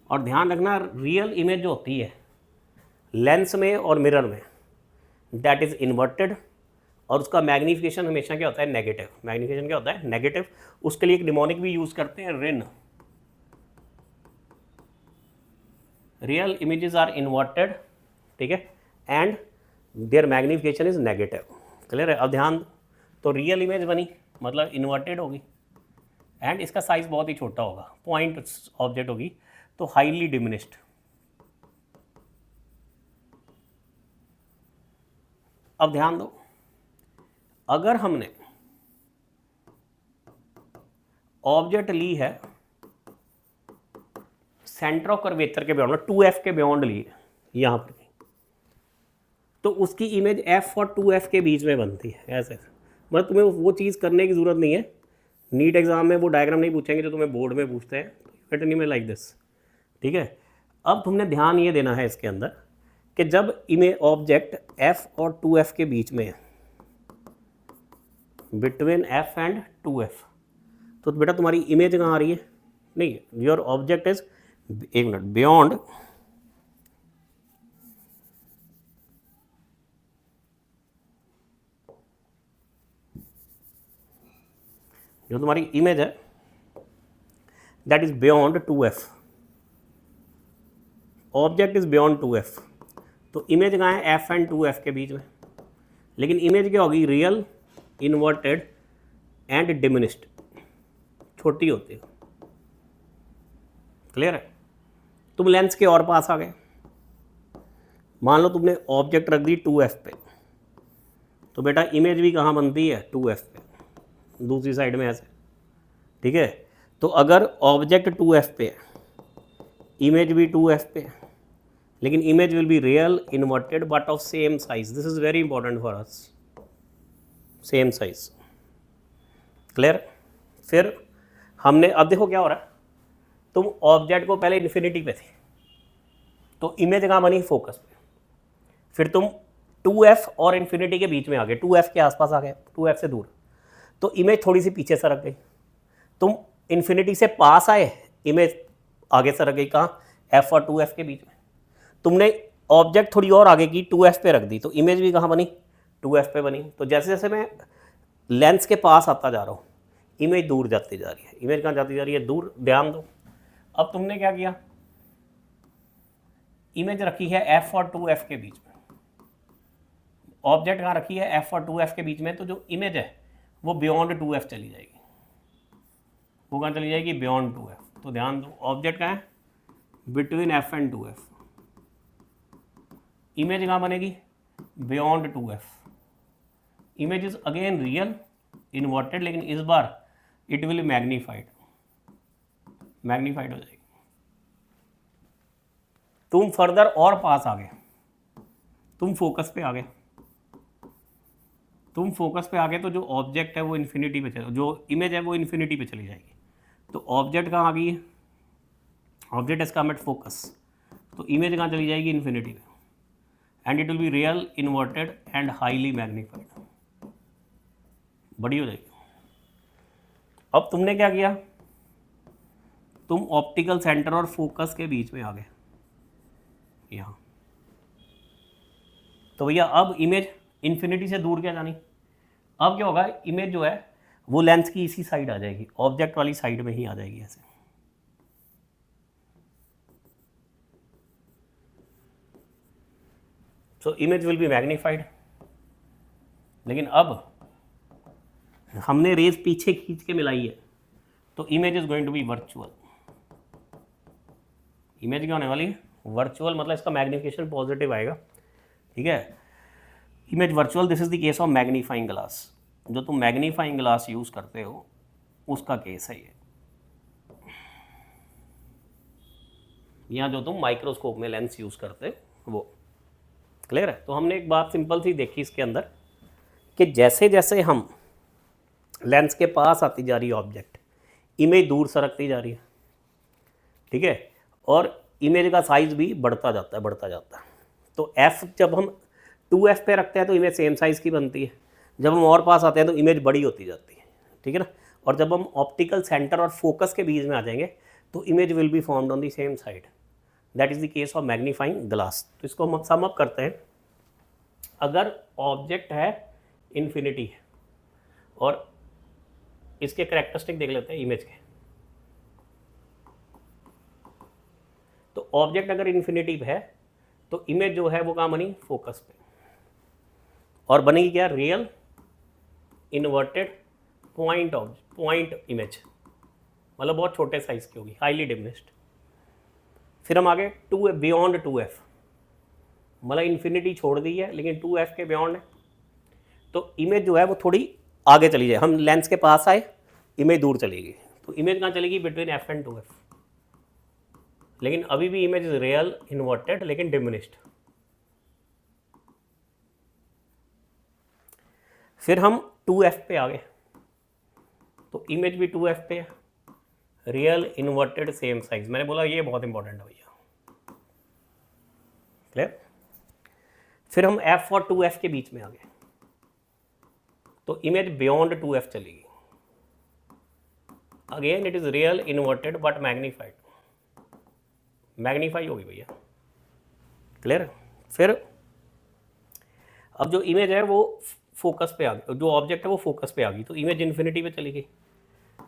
और ध्यान रखना, रियल इमेज जो होती है लेंस में और मिरर में, दैट इज इन्वर्टेड, और उसका मैग्नीफिकेशन हमेशा क्या होता है? नेगेटिव। मैग्नीफिकेशन क्या होता है? नेगेटिव। उसके लिए एक निमोनिक भी यूज करते हैं, रिन। रियल इमेजेस आर इन्वर्टेड, ठीक है, and their magnification is negative. Clear है? अब ध्यान, तो रियल इमेज बनी मतलब इन्वर्टेड होगी, एंड इसका साइज बहुत ही छोटा होगा, पॉइंट ऑब्जेक्ट होगी, तो हाईली डिमिनिश्ड। अब ध्यान दो, अगर हमने ऑब्जेक्ट ली है सेंटर ऑफ कर्वेचर के बियॉन्ड, 2f के बियॉन्ड ली है यहाँ पर, तो उसकी इमेज f और 2f के बीच में बनती है ऐसे। मतलब तुम्हें वो चीज़ करने की ज़रूरत नहीं है, नीट एग्जाम में वो डायग्राम नहीं पूछेंगे जो तुम्हें बोर्ड में पूछते हैं, तो नहीं में लाइक दिस। ठीक है, अब तुमने ध्यान ये देना है इसके अंदर कि जब इमेज ऑब्जेक्ट f और 2f के बीच में है, बिटवीन f एंड 2f, तो बेटा तुम्हारी इमेज कहाँ आ रही है? नहीं, योर ऑब्जेक्ट इज, एक मिनट, बियॉन्ड, जो तुम्हारी इमेज है that is beyond 2f, object is beyond 2f, तो इमेज कहाँ है? f एंड 2f के बीच में। लेकिन इमेज क्या होगी? रियल, इन्वर्टेड एंड डिमिनिश्ड, छोटी होती है। क्लियर है? तुम लेंस के और पास आ गए, मान लो तुमने ऑब्जेक्ट रख दी 2f पे, तो बेटा इमेज भी कहाँ बनती है? 2f पे, दूसरी साइड में ऐसे। ठीक है, तो अगर ऑब्जेक्ट 2f पे है, इमेज भी 2f पे, लेकिन image will be real, inverted, but of same size. This is very important for us, same size. Clear? फिर हमने, अब देखो क्या हो रहा है, तुम ऑब्जेक्ट को पहले इन्फिनिटी पे थे, तो इमेज कहाँ बनी? फोकस पे। फिर तुम 2f और इन्फिनिटी के बीच में आ गए, 2f के आसपास आ गए, 2f से दूर, तो इमेज थोड़ी सी पीछे सरक गई। तुम इन्फिनिटी से पास आए, इमेज आगे सरक गई, कहाँ? f और 2f के बीच में। तुमने ऑब्जेक्ट थोड़ी और आगे की 2f पे रख दी, तो इमेज भी कहाँ बनी? 2f पे बनी। तो जैसे जैसे मैं लेंस के पास आता जा रहा हूँ, इमेज दूर जाती जा रही है। इमेज कहाँ जाती जा रही है? दूर। ध्यान दो, अब तुमने क्या किया, इमेज रखी है एफ और 2f के बीच में, ऑब्जेक्ट कहाँ रखी है एफ और 2f के बीच में, तो जो इमेज है वो बियॉन्ड 2f चली जाएगी, वो कहाँ चली जाएगी बियॉन्ड 2f। तो ध्यान दो ऑब्जेक्ट कहाँ है between f and 2f, image कहाँ बनेगी beyond 2f। Image is again real inverted, लेकिन इस बार इट विल मैग्नीफाइड, मैग्नीफाइड हो जाएगी। तुम फर्दर और पास आ गए, तुम फोकस पे आ गए, तुम फोकस पे आ गए, तो जो ऑब्जेक्ट है वो इन्फिनिटी पे चले, जो इमेज है वो इन्फिनिटी पे चली जाएगी। तो ऑब्जेक्ट कहाँ आ गई है, object is come at focus, तो इमेज कहाँ चली जाएगी इन्फिनिटी पे, and it will be real inverted and highly magnified, बड़ी हो जाएगी। अब तुमने क्या किया, तुम ऑप्टिकल सेंटर और फोकस के बीच में आ गए यहाँ, तो भैया अब इमेज इन्फिनिटी से दूर क्या जानी, अब क्या होगा इमेज जो है वो लेंस की इसी साइड आ जाएगी, ऑब्जेक्ट वाली साइड में ही आ जाएगी ऐसे। सो इमेज विल बी मैग्नीफाइड, लेकिन अब हमने रेज पीछे खींच के मिलाई है, तो image is going to be virtual. Image क्या होने वाली है वर्चुअल, मतलब इसका मैग्निफिकेशन पॉजिटिव आएगा, ठीक है। Image virtual, this is the case of magnifying glass, जो तुम मैग्नीफाइंग ग्लास यूज करते हो उसका केस है ये, या जो तुम माइक्रोस्कोप में लेंस यूज करते हो वो। क्लियर है। तो हमने एक बात सिंपल सी देखी इसके अंदर कि जैसे जैसे हम लेंस के पास आती जा रही है ऑब्जेक्ट, इमेज दूर सरकती जा रही है, ठीक है, और इमेज का साइज भी बढ़ता जाता है, बढ़ता जाता है। तो f जब हम 2f पे रखते हैं तो इमेज सेम साइज़ की बनती है, जब हम और पास आते हैं तो इमेज बड़ी होती जाती है, ठीक है ना। और जब हम ऑप्टिकल सेंटर और फोकस के बीच में आ जाएंगे तो image will be formed on the same side, that is the case of magnifying glass. तो इसको हम सम अप करते हैं, अगर ऑब्जेक्ट है इन्फिनिटी है, और इसके कैरेक्टरिस्टिक देख लेते हैं इमेज के, तो ऑब्जेक्ट अगर इन्फिनिटी पे है तो इमेज जो है वो कहाँ बनी फोकस पे, और बनेगी क्या रियल इन्वर्टेड पॉइंट इमेज, मतलब बहुत छोटे साइज की होगी, हाईली डिमिनिश्ड। फिर हम आगे बियॉन्ड 2f, मतलब इन्फिनिटी छोड़ दी है लेकिन 2f के बियॉन्ड है, तो इमेज जो है वो थोड़ी आगे चली जाए, हम लेंस के पास आए इमेज दूर चलेगी, तो इमेज कहाँ चलेगी बिटवीन f एंड 2f, लेकिन अभी भी इमेज इज रियल इन्वर्टेड लेकिन डिमिनिश्ड। फिर हम 2f पे आ गए, तो इमेज भी 2f पे है, रियल इन्वर्टेड सेम साइज। मैंने बोला ये बहुत इंपॉर्टेंट है भैया, क्लियर। फिर हम f और 2f के बीच में आ गए, तो इमेज बियॉन्ड 2f चलेगी, again it is real inverted but magnified, magnify होगी भैया, क्लियर। फिर अब जो इमेज है वो फोकस पे आ गई, जो ऑब्जेक्ट है वो फोकस पे आ गई, तो इमेज इन्फिनिटी पे चली गई,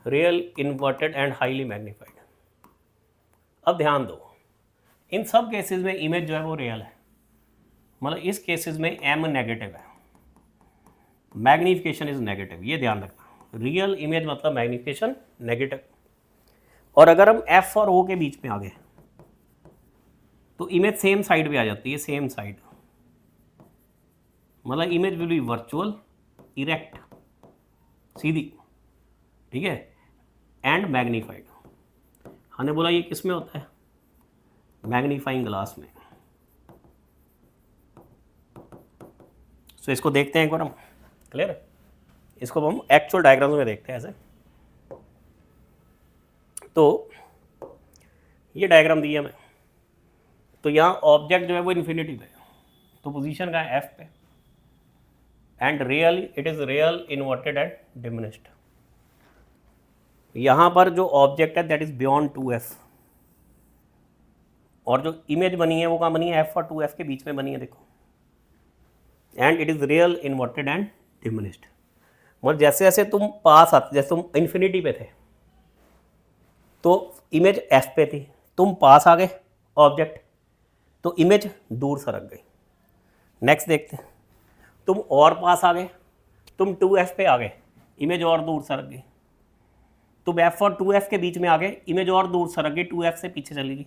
real inverted and highly magnified. अब ध्यान दो, इन सब केसेस में इमेज जो है वो रियल है, मतलब इस केसेस में m नेगेटिव है, मैग्निफिकेशन इज नेगेटिव, ये ध्यान रखना, रियल इमेज मतलब मैग्निफिकेशन नेगेटिव। और अगर हम f और o के बीच में आ गए तो इमेज सेम साइड पे आ जाती है, सेम साइड, मतलब image will be virtual erect सीधी, ठीक है, एंड मैग्नीफाइड। हमने बोला ये किस में होता है मैग्नीफाइंग ग्लास में। सो इसको देखते हैं एक बार हम, क्लियर है। इसको हम एक्चुअल डायग्राम्स में देखते हैं ऐसे। तो ये डायग्राम दिया हमें, तो यहाँ ऑब्जेक्ट जो है वो इन्फिनिटी पे, तो पोजीशन का है f पे, and real it is real inverted and diminished. यहाँ पर जो ऑब्जेक्ट है दैट इज बियॉन्ड 2f, और जो इमेज बनी है वो कहाँ बनी है f और 2f के बीच में बनी है, देखो, and it is real inverted and diminished. मतलब जैसे जैसे तुम पास आते, जैसे तुम इन्फिनिटी पे थे तो इमेज f पे थी, तुम पास आ गए ऑब्जेक्ट तो इमेज दूर सरक गई। नेक्स्ट देखते हैं, तुम और पास आ गए, तुम 2f पे आ गए, इमेज और दूर सरक गई। तुम f और 2f के बीच में आ गए, इमेज और दूर सरक गई, 2f से पीछे चली गई।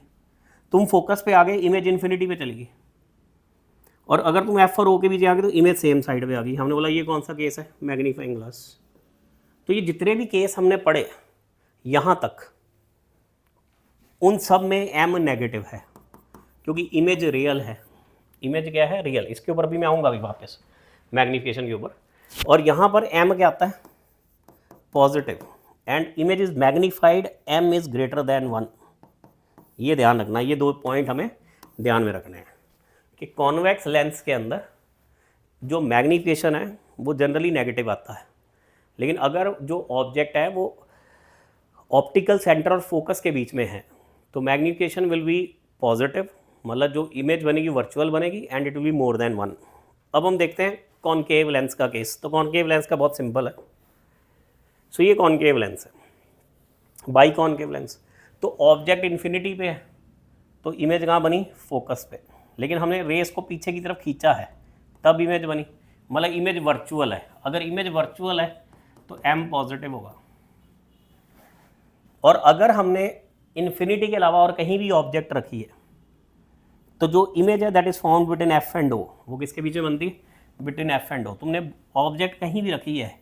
तुम फोकस पे आ गए, इमेज इन्फिनिटी पे चली गई। और अगर तुम f और o के बीच आ गए तो इमेज सेम साइड पे आ गई। हमने बोला ये कौन सा केस है, मैग्नीफाइंग ग्लास। तो ये जितने भी केस हमने पढ़े यहाँ तक, उन सब में m नेगेटिव है, क्योंकि इमेज रियल है। इमेज क्या है, रियल। इसके ऊपर भी मैं आऊँगा अभी वापस मैग्नीफिकेशन के ऊपर। और यहाँ पर m क्या आता है, positive, and image is magnified, m is greater than 1। ये ध्यान रखना, ये 2 पॉइंट हमें ध्यान में रखने हैं कि कॉन्वेक्स लेंस के अंदर जो मैग्नीफिकेशन है वो जनरली नेगेटिव आता है, लेकिन अगर जो ऑब्जेक्ट है वो ऑप्टिकल सेंटर और फोकस के बीच में है तो मैग्नीफिकेशन विल बी पॉजिटिव, मतलब जो इमेज बनेगी वर्चुअल बनेगी and it will be more than 1। अब हम देखते हैं कॉनकेव लेंस का केस। तो कॉनकेव लेंस का बहुत सिंपल है। सो ये कॉनकेव लेंस है, बाई कॉनकेव लेंस। तो ऑब्जेक्ट इन्फिनिटी पे है तो इमेज कहाँ बनी, फोकस पे, लेकिन हमने रेस को पीछे की तरफ खींचा है तब इमेज बनी, मतलब इमेज वर्चुअल है। अगर इमेज वर्चुअल है तो m पॉजिटिव होगा। और अगर हमने इन्फिनिटी के अलावा और कहीं भी ऑब्जेक्ट रखी है तो जो इमेज है that is found between f and o, वो किसके बीच में बनती है, बिटवीन f एंड o। तुमने ऑब्जेक्ट कहीं भी रखी है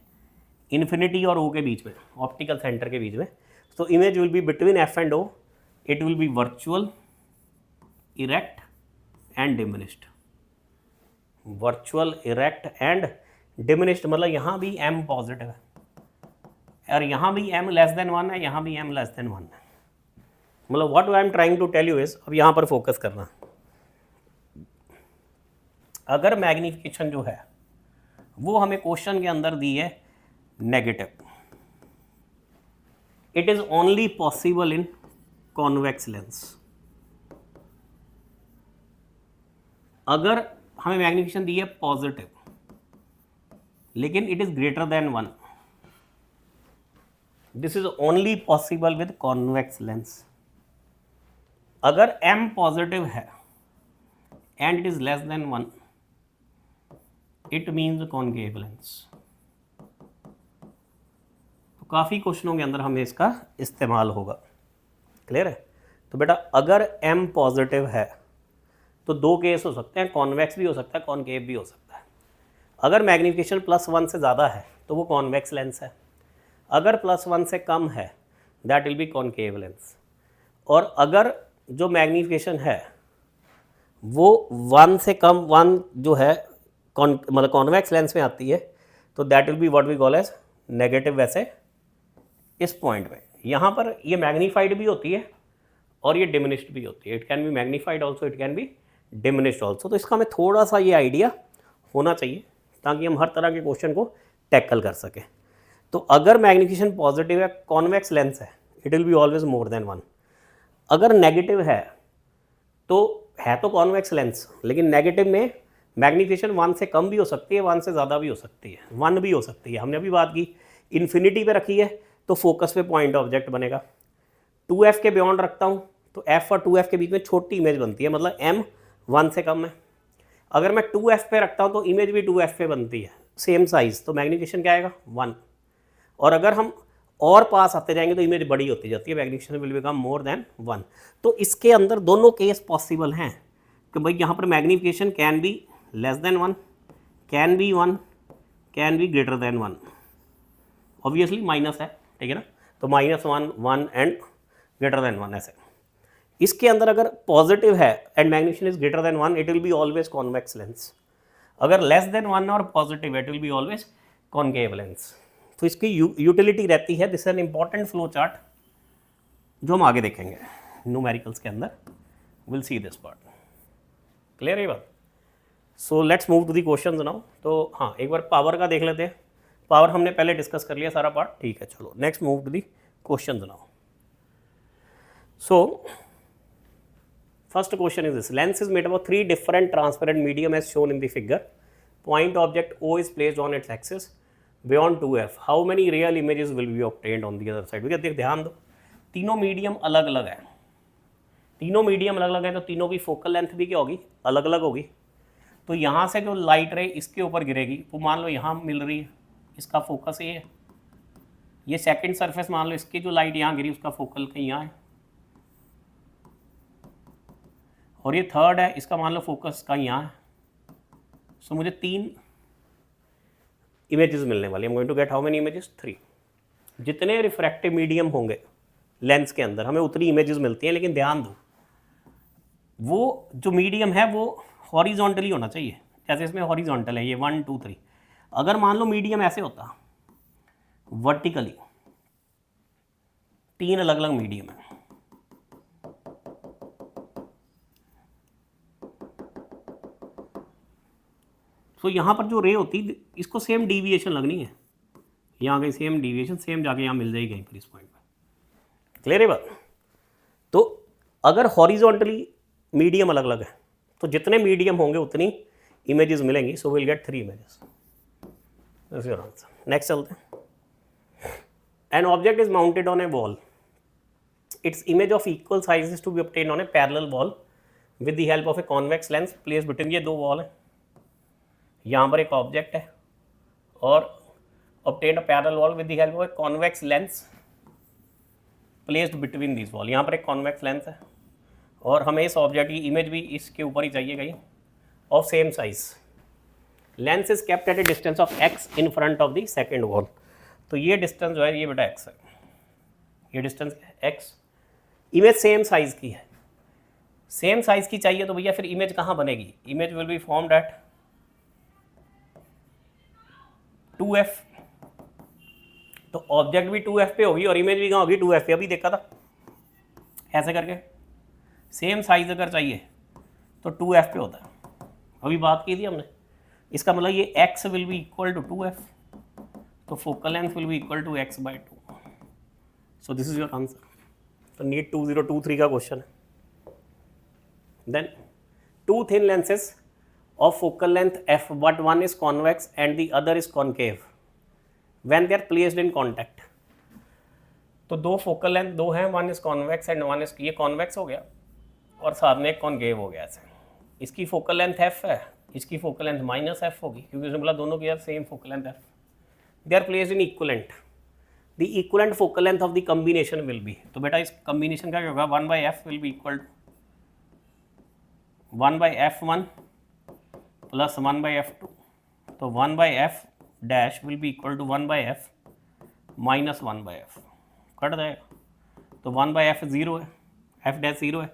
इन्फिनिटी और o के बीच में, ऑप्टिकल सेंटर के बीच में, तो image will be between f and o, it will be virtual, erect and diminished. Virtual, erect and diminished, मतलब यहाँ भी m पॉजिटिव है और यहाँ भी m लेस देन 1 है, यहाँ भी m लेस देन 1 है। मतलब what I am trying to tell you is, अब यहाँ पर फोकस करना, अगर मैग्नीफिकेशन जो है वो हमें क्वेश्चन के अंदर दी है negative, it is only possible in convex lens. अगर हमें मैग्नीफिकेशन दी है पॉजिटिव लेकिन it is greater than 1, this is only possible with convex lens. अगर m पॉजिटिव है and it is less than 1, it means concave lens. तो काफ़ी क्वेश्चनों के अंदर हमें इसका इस्तेमाल होगा। क्लियर है? तो बेटा अगर m पॉजिटिव है तो 2 केस हो सकते हैं, कॉन्वेक्स भी हो सकता है, कॉनकेव भी हो सकता है। अगर मैग्नीफिकेशन +1 से ज़्यादा है तो वो कॉन्वेक्स लेंस है, अगर +1 से कम है that will B concave lens. और अगर जो मैग्नीफिकेशन है वो 1 से कम, 1 जो है मतलब कॉन्वेक्स लेंस में आती है तो that will be what we call as negative. वैसे इस पॉइंट पे यहाँ पर ये मैग्नीफाइड भी होती है और ये डिमिनिश्ड भी होती है। It can B magnified also, it can B diminished also. तो इसका हमें थोड़ा सा ये आइडिया होना चाहिए ताकि हम हर तरह के क्वेश्चन को टैकल कर सकें। तो अगर मैग्नीफिकेशन पॉजिटिव है, कॉन्वेक्स लेंस है, it will be always more than 1। अगर नेगेटिव है तो कॉन्वेक्स लेंस, लेकिन नेगेटिव में मैग्नीफिकेशन 1 से कम भी हो सकती है, 1 से ज़्यादा भी हो सकती है, 1 भी हो सकती है। हमने अभी बात की इन्फिनिटी पे रखी है तो फोकस पे पॉइंट ऑब्जेक्ट बनेगा। 2f के बियॉन्ड रखता हूँ तो f और 2f के बीच में छोटी इमेज बनती है, मतलब m 1 से कम है। अगर मैं 2f पे रखता हूँ तो इमेज भी 2f पे बनती है, सेम साइज, तो मैग्नीफिकेशन क्या आएगा 1। और अगर हम और पास आते जाएंगे तो इमेज बड़ी होती जाती है, magnification will become more than 1। तो इसके अंदर दोनों केस पॉसिबल हैं कि भाई यहाँ पर magnification can be less than 1, can be 1, can be greater than 1। Obviously minus है, ठीक है ना, तो -1, 1 एंड ग्रेटर देन 1 ऐसे। इसके अंदर अगर पॉजिटिव है and magnification is greater than 1, it will be always convex lens. अगर लेस देन 1 और पॉजिटिव है, it will be always concave lens. तो इसकी यूटिलिटी रहती है, this is an important flow chart जो हम आगे देखेंगे न्यूमेरिकल्स के अंदर, will see this part. Clear है बात? So let's move to the questions now. तो हाँ, एक बार पावर का देख लेते हैं। पावर हमने पहले डिस्कस कर लिया सारा पार्ट, ठीक है। चलो next move to the questions now. So first question is this, lens is made of 3 different transparent medium as shown in the figure. Point object O is placed on its axis beyond 2f. How many real images will be obtained on the other side? देखिए ध्यान दो, तीनों medium अलग अलग है, तीनों medium अलग अलग है तो तीनों की फोकल लेंथ भी क्या होगी, अलग अलग होगी। तो यहाँ से जो लाइट रे इसके ऊपर गिरेगी वो मान लो यहाँ मिल रही है, इसका फोकस ये है। ये सेकंड सरफेस मान लो इसकी जो लाइट यहाँ गिरी उसका फोकल कहीं यहाँ है, और ये थर्ड है इसका मान लो फोकस कहीं यहाँ है। सो मुझे 3 इमेजेस मिलने वाली। I am going to get how many images, 3। जितने रिफ्रैक्टिव मीडियम होंगे लेंस के अंदर हमें उतनी इमेजेस मिलती हैं, लेकिन ध्यान दो वो जो मीडियम है वो हॉरिजॉन्टली होना चाहिए। जैसे इसमें हॉरिजॉन्टल है ये 1 2 3। अगर मान लो मीडियम ऐसे होता वर्टिकली, 3 अलग अलग मीडियम है, तो यहाँ पर जो रे होती इसको सेम डिविएशन लगनी है, यहाँ गई सेम डिविएशन, सेम जाके यहाँ मिल जाएगी कहीं पर इस पॉइंट पर। क्लियर है बात? तो अगर हॉरिजॉन्टली मीडियम अलग अलग है तो जितने मीडियम होंगे उतनी इमेजेस मिलेंगी। So will get 3 images. That's your answer. Next चलते हैं। An object is mounted on a wall, its image of equal size is to be obtain on a parallel wall with the help of a convex lens place between. ये 2 wall है, यहाँ पर एक object है और obtained a parallel wall with the help of a convex lens placed between these wall। यहाँ पर एक convex lens है और हमें इस ऑब्जेक्ट की इमेज भी इसके ऊपर ही चाहिए कहीं of same size. Lens is kept at A distance of x in front of the second wall. तो ये डिस्टेंस जो है ये बेटा x है, ये distance x। Image same size की है, सेम साइज की चाहिए तो भैया फिर इमेज कहाँ बनेगी? Image will be formed at 2f। तो ऑब्जेक्ट भी 2f पे होगी और इमेज भी कहाँ होगी? 2f पे। अभी देखा था ऐसे करके, सेम साइज अगर चाहिए तो 2f पे होता है, अभी बात की थी हमने। इसका मतलब ये x will be equal to 2f, तो focal length will be equal to x/2। So this is your answer. तो नीट 2023 का क्वेश्चन है। Then 2 thin lenses of focal length f, but one is convex and the other is concave when they are placed in contact। तो 2 focal length 2 हैं, 1 is convex and 1 is, ये convex हो गया और साथ में एक concave हो गया ऐसे। इसकी फोकल लेंथ f है, इसकी फोकल लेंथ -f होगी क्योंकि उसने बोला दोनों की यार same focal length f। They are placed in equivalent, the equivalent focal length of the combination will be. तो बेटा इस कम्बिनेशन का क्या होगा? 1/f will be equal to 1/f1 plus 1/f2। तो 1/f dash will be equal to 1/f minus 1/f, cut जाएगा। तो 1/f 0 है, f डैश 0 है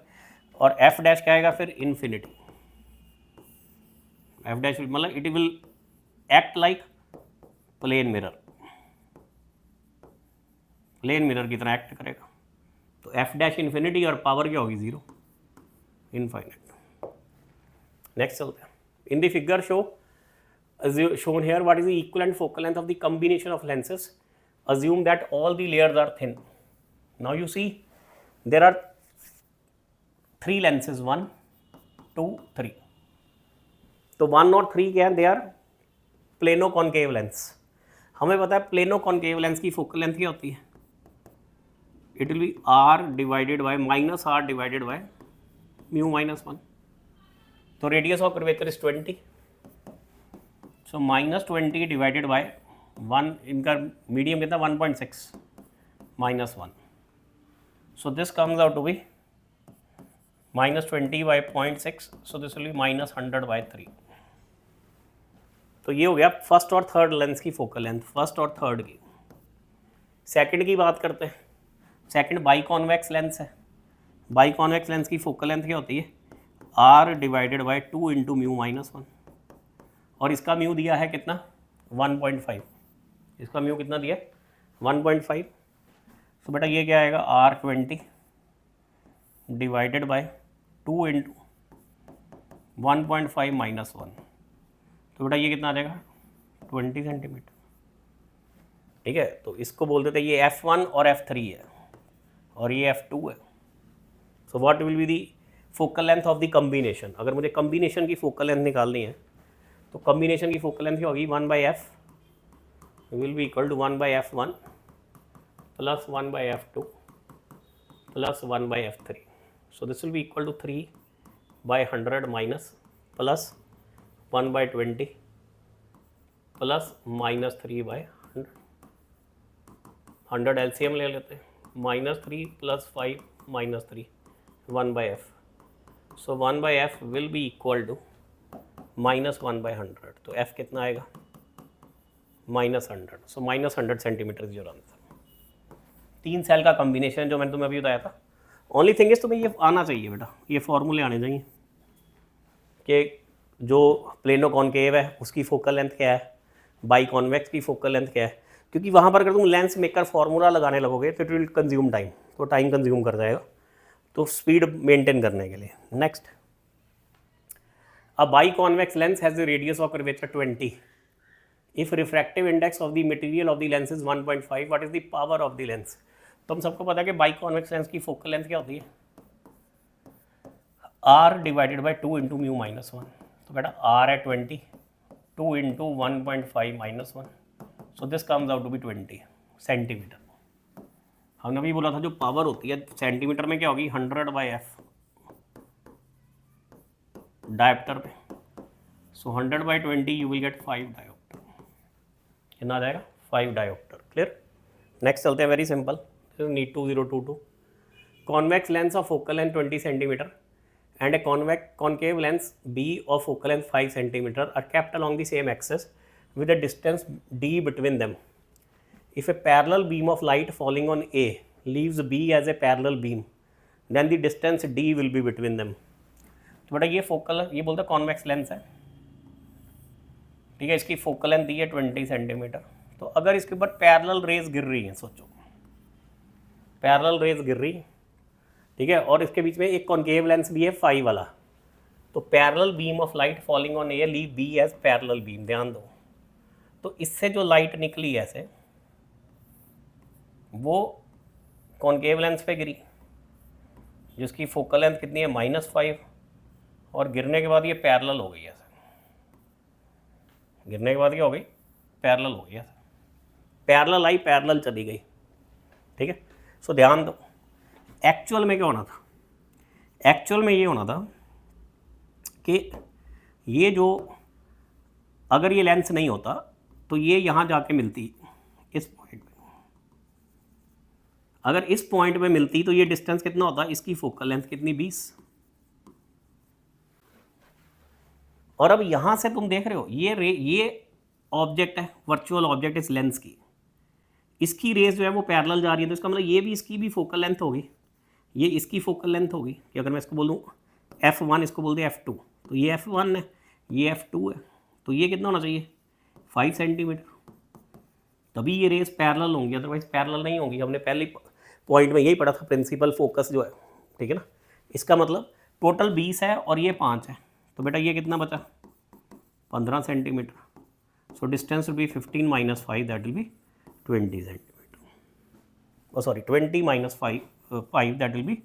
और f डैश क्या आएगा फिर? इन्फिनिटी। f डैश मतलब it will act like plane mirror, plane mirror की तरह एक्ट करेगा। तो f डैश इन्फिनिटी और पावर क्या होगी? 0, इनफाइनाइट। नेक्स्ट चलते हैं। In the figure shown here, what is the equivalent focal length of the combination of lenses? Assume that all the layers are thin. Now you see there are 3 lenses, 1 2 3। तो 1 और 3 क्या है? They are plano concave lens। हमें पता है plano concave lens की focal length क्या होती है? It will be r divided by -r divided by μ-1। तो radius of curvature is 20, so -20 divided by 1, इनका मीडियम कितना? 1.6 -1। So this comes out to be -20 by 0.6, so this will be -100 by 3। तो ये हो गया फर्स्ट और थर्ड लेंस की focal length, first और थर्ड की। सेकंड की बात करते हैं। सेकंड बाई कॉन्वेक्स लेंस है। बाई कॉन्वेक्स लेंस की फोकल लेंथ क्या होती है? r divided by 2 into μ-1। और इसका म्यू दिया है कितना? 1.5। इसका म्यू कितना दिया? 1.5। तो बेटा ये क्या आएगा? r20 divided by 2 into 1.5 -1। तो बेटा ये कितना आ जाएगा? 20 सेंटीमीटर। ठीक है, तो इसको बोल देते हैं ये f1 और f3 है और ये f2 है। So what will be the focal length of the combination? अगर मुझे कम्बिनेशन की फोकल लेंथ निकालनी है तो कम्बिनेशन की फोकल लेंथ क्या होगी? 1/f will be equal to 1/f1 plus 1/f2 plus 1/f3। So this will be equal to 3/100 minus plus 1/20 plus minus 3/100. 100 LCM ले लेते हैं, -3 plus 5 minus 3, 1/f. So 1/f will be equal to -1/100. तो f कितना आएगा? -100. So -100 centimetre is your answer. 3 cell का combination जो मैंने तुम्हें अभी बताया था. ओनली थिंग इज तुम्हें ये आना चाहिए बेटा, ये फॉर्मूले आने चाहिए कि जो प्लेनो कॉनकेव है उसकी फोकल लेंथ क्या है, बाई कॉन्वेक्स की फोकल लेंथ क्या है, क्योंकि वहाँ पर अगर तुम लेंस मेकर फार्मूला लगाने लगोगे तो इट विल कंज्यूम टाइम, तो टाइम कंज्यूम कर जाएगा, तो स्पीड मेंटेन करने के लिए. Next, a by convex lens has the radius of curvature 20. If refractive index of the material of the lens is 1.5, what is the power of the lens? तो हम सबको पता है कि बाई कॉन्वेक्स लेंस की फोकल लेंथ क्या होती है, r divided by 2 into mu minus 1. तो बेटा r है 20, 2 into 1.5 minus 1, so this comes out to be 20 centimetre. हमने अभी बोला था जो पावर होती है सेंटीमीटर में क्या होगी, 100/f डायोप्टर पे. सो 100/20 यू विल गेट 5 डायोप्टर. कितना आ जाएगा? 5 डायोप्टर. क्लियर? नेक्स्ट चलते हैं, very simple, need 2022. Convex lens of focal length 20 centimetre and a concave lens B of focal length 5 cm are kept along the same axis with a distance d between them. If a parallel beam of light falling on A leaves B as a parallel beam, then the distance d will be between them. तो बेटा ये focal, ये बोलते हैं convex lens है, ठीक है, इसकी फोकल लेंथ दी है 20 सेंटीमीटर. तो अगर इसके ऊपर पैरेलल रेज गिर रही हैं, सोचो पैरेलल रेज गिर रही है, ठीक है, और इसके बीच में एक कॉन्केव लेंस भी है 5 वाला, तो parallel beam of light falling on a leave be as parallel beam. ध्यान दो, तो इससे जो लाइट निकली ऐसे वो कॉन्केव लेंस पे गिरी, जिसकी फोकल लेंथ कितनी है, -5, और गिरने के बाद ये पैरेलल हो गई ऐसे, गिरने के बाद क्या हो गई, पैरेलल हो गई ऐसे, पैरेलल आई पैरेलल चली गई. ठीक है, सो ध्यान दो, एक्चुअल में क्या होना था, एक्चुअल में ये होना था कि ये जो, अगर ये लेंस नहीं होता तो ये यहाँ जाके मिलती इस पॉइंट पे, अगर इस पॉइंट पे मिलती तो ये डिस्टेंस कितना होता, इसकी फोकल लेंथ कितनी, 20. और अब यहाँ से तुम देख रहे हो ये ऑब्जेक्ट है, वर्चुअल ऑब्जेक्ट इस लेंस की, इसकी रेस जो है वो पैरेलल जा रही है, तो इसका मतलब ये भी इसकी भी फोकल लेंथ होगी, ये इसकी फोकल लेंथ होगी. कि अगर मैं इसको बोलूँ f1, इसको बोलते हैं f2, तो ये f1 है, ये f2 है, तो ये कितना होना चाहिए, 5 सेंटीमीटर. तभी ये रेस पैरेलल होंगी, अदरवाइज पैरेलल नहीं होंगी. हमने पहले पॉइंट में यही पढ़ा था, प्रिंसिपल फोकस जो है, ठीक है ना. इसका मतलब टोटल 20 है और ये 5 है, तो बेटा ये कितना बचा, 15 centimetre. So distance will be 15 minus 5, that will be 20 centimetre. Oh sorry, 20 minus 5 that will be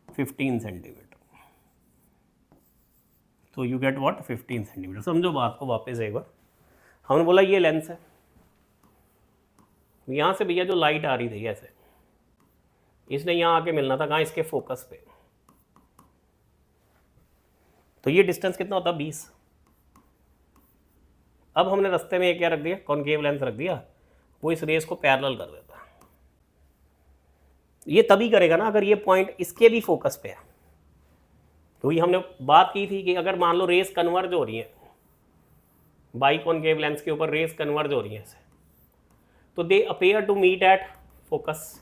15 centimetre. तो यू गेट व्हाट, 15 सेंटीमीटर. समझो बात को वापस एक बार. हमने बोला ये लेंस है, यहाँ से भैया जो लाइट आ रही थी ऐसे, इसने यहाँ आके मिलना था कहाँ, इसके फोकस पे, तो ये डिस्टेंस कितना होता, 20. अब हमने रास्ते में ये क्या रख दिया, कॉनकेव लेंस रख दिया, वो इस रेस को पैरेलल कर देता है. ये तभी करेगा ना अगर ये पॉइंट इसके भी फोकस पे है. तो ये हमने बात की थी कि अगर मान लो रेस कन्वर्ज हो रही है, बाई कॉनकेव लेंस के ऊपर रेस कन्वर्ज हो रही है ऐसे, तो they appear to meet at focus,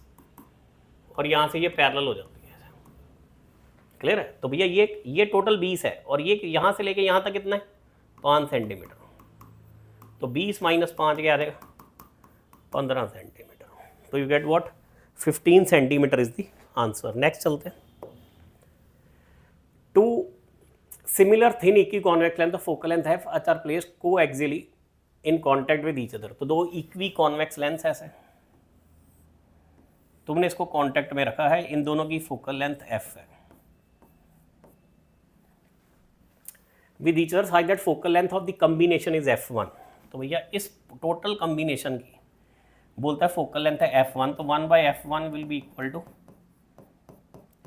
और यहाँ से ये पैरेलल हो जाती है. क्लियर है? तो भैया ये टोटल 20 है, और ये यहाँ से लेके यहाँ तक कितना है, 5 सेंटीमीटर. तो 20 माइनस 5 क्या आ जाएगा, 15 सेंटीमीटर. तो you get what, 15 centimetre is the answer. Next चलते हैं. 2 similar thin equi convex length of focal length have are placed coaxially in contact with each other. तो 2 इक्वी कॉन्वेक्स लेंस ऐसे, तुमने इसको कांटेक्ट में रखा है, इन दोनों की फोकल लेंथ f है. With each other such that focal length of the combination is f1. तो भैया इस टोटल कॉम्बिनेशन की बोलता है फोकल लेंथ है f1, तो 1/f1 will be equal to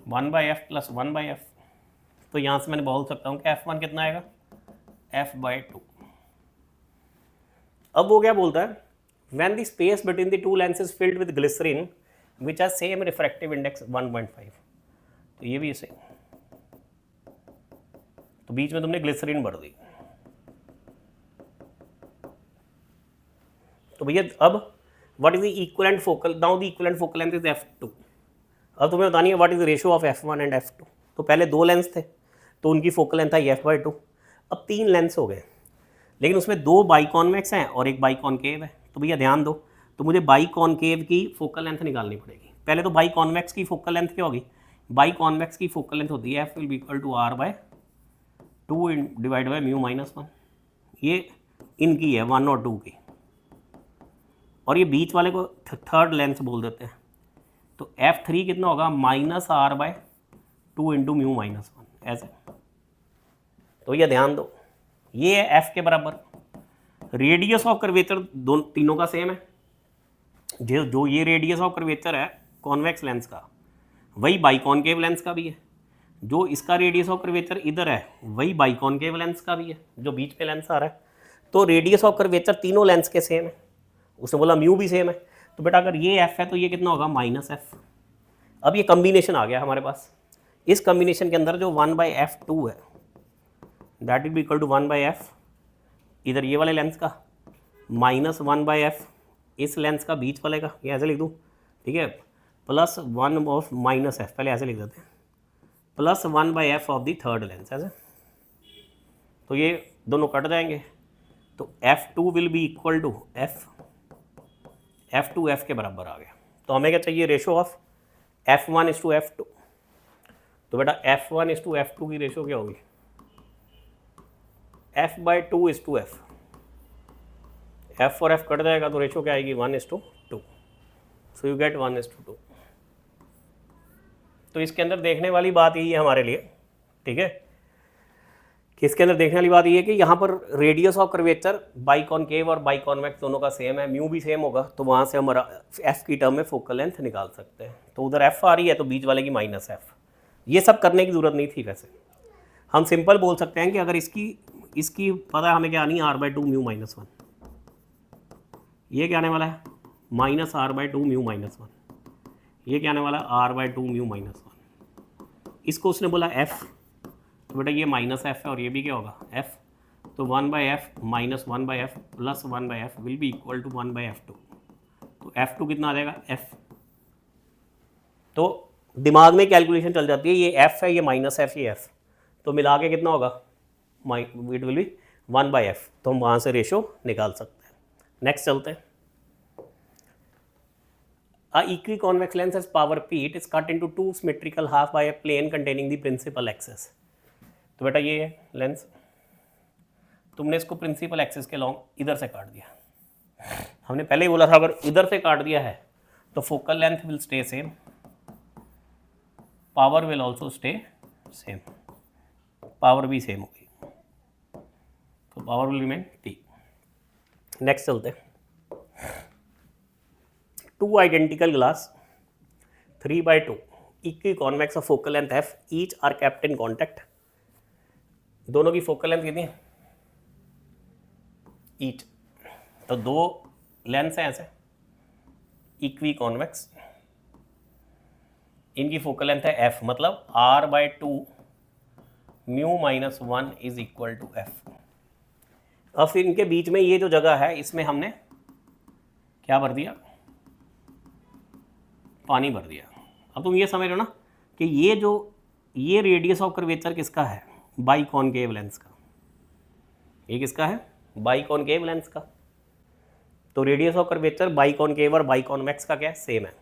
1/f plus 1/f, तो यहाँ से मैंने बोल सकता हूँ कि f1 कितना आएगा, f/2। अब वो क्या बोलता है, when the space between the two lenses is filled with glycerin which has same refractive index 1.5, तो ये भी सेम, तो बीच में तुमने ग्लिसरीन भर दी। तो भैया अब what is the equivalent focal, now the equivalent focal length is f2। अब तुम्हें बतानी है what is the ratio of f1 and f2। तो पहले 2 लेंस थे तो उनकी फोकल लेंथ आई f/2, अब 3 लेंस हो गए, लेकिन उसमें 2 बाइकॉन्वेक्स हैं और एक बाइकॉनकेव है। तो भैया ध्यान दो, तो मुझे बाइकॉनकेव की फोकल लेंथ निकालनी पड़ेगी। पहले तो बाइकॉन्वेक्स की फोकल लेंथ क्या होगी, बाइकॉन्वेक्स की फोकल लेंथ होती है f will be equal to r/2 divide by μ-1। ये इनकी है 1 और 2 की, और ये बीच वाले को थर्ड लेंथ बोल देते हैं। तो f3 कितना होगा, -r/2 इंटू μ-1 ऐसे। तो ये ध्यान दो, ये है f के बराबर, रेडियस ऑफ कर्वेचर तीनों का सेम है। जो ये रेडियस ऑफ कर्वेचर है कॉन्वेक्स लेंस का, वही बाइकॉनकेव लेंस का भी है। जो इसका रेडियस ऑफ कर्वेचर इधर है वही बाइकॉनकेव लेंस का भी है, जो बीच में लेंस आ रहा है। तो रेडियस ऑफ कर्वेचर तीनों लेंस के सेम है। उसने बोला म्यू भी सेम है, तो बेटा अगर ये f है तो ये कितना होगा, -f। अब ये कम्बिनेशन आ गया हमारे पास। इस कम्बिनेशन के अंदर जो 1/f2 है that will be equal to 1/f इधर ये वाले लेंस का, -1/f इस लेंस का बीच वाले का, ये ऐसे लिख दूँ, ठीक है, प्लस 1 ऑफ -f, पहले ऐसे लिख देते हैं, plus 1/f of the third lens ऐसे। तो ये दोनों कट जाएंगे, तो f2 will be equal to f2 f के बराबर आ गया। तो हमें क्या चाहिए, रेशो ऑफ f1:f2। तो बेटा f1:f2 की रेशो क्या होगी, f/2:f। f और f कट जाएगा तो रेशो क्या आएगी, 1:2। So you get 1:2। तो इसके अंदर देखने वाली बात यही है हमारे लिए, ठीक है, कि इसके अंदर देखने वाली बात ये है कि यहाँ पर रेडियस ऑफ कर्वेचर बाइकॉनकेव और बाइकॉन्वेक्स दोनों का सेम है, म्यू भी सेम होगा, तो वहाँ से हमारा f की टर्म में फोकल लेंथ निकाल सकते हैं। तो उधर f आ रही है तो बीच वाले की -f। ये सब करने की ज़रूरत नहीं थी। वैसे हम सिंपल बोल सकते हैं कि अगर इसकी पता है हमें क्या आनी है, r/2 μ-1। ये क्या आने वाला है, -r/2 μ-1। ये क्या आने वाला है, r/2 μ-1। इसको उसने बोला f, तो बेटा ये -f है और ये भी क्या होगा, f। तो 1/f - 1/f plus 1/f will be equal to 1/f2। तो f2 कितना आ जाएगा, f। तो दिमाग में कैलकुलेशन चल जाती है, ये f है, ये -f, ये f, तो मिला के कितना होगा, इट विल बी 1/f। तो हम वहाँ से रेशो निकाल सकते हैं। नेक्स्ट चलते हैं। A equiconvex lens has power p, it is cut into 2 symmetrical half by a plane containing the principal axis। तो बेटा ये है लेंस, तुमने इसको प्रिंसिपल एक्सिस के लॉन्ग इधर से काट दिया। हमने पहले ही बोला था अगर इधर से काट दिया है तो focal length will stay same, power will also stay same, power भी सेम होगी, तो power will remain p। Next चलते हैं। 2 identical glass 3/2 equiconvex of focal length f each are kept in contact। दोनों की फोकल लेंथ कितनी है, each. तो 2 लेंस हैं ऐसे इक्विकॉन्वेक्स, इनकी फोकल लेंथ है f, मतलब r/2 μ-1 is equal to f। अब फिर इनके बीच में ये जो जगह है इसमें हमने क्या भर दिया, पानी भर दिया। अब तुम ये समझ रहे हो ना कि ये रेडियस ऑफ कर्वेचर किसका है, बाइकॉनकेव लेंस का। ये किसका है, बाइकॉनकेव लेंस का। तो रेडियस ऑफ कर्वेचर बाइकॉनकेव और बाइकॉन्वेक्स का क्या है, सेम है।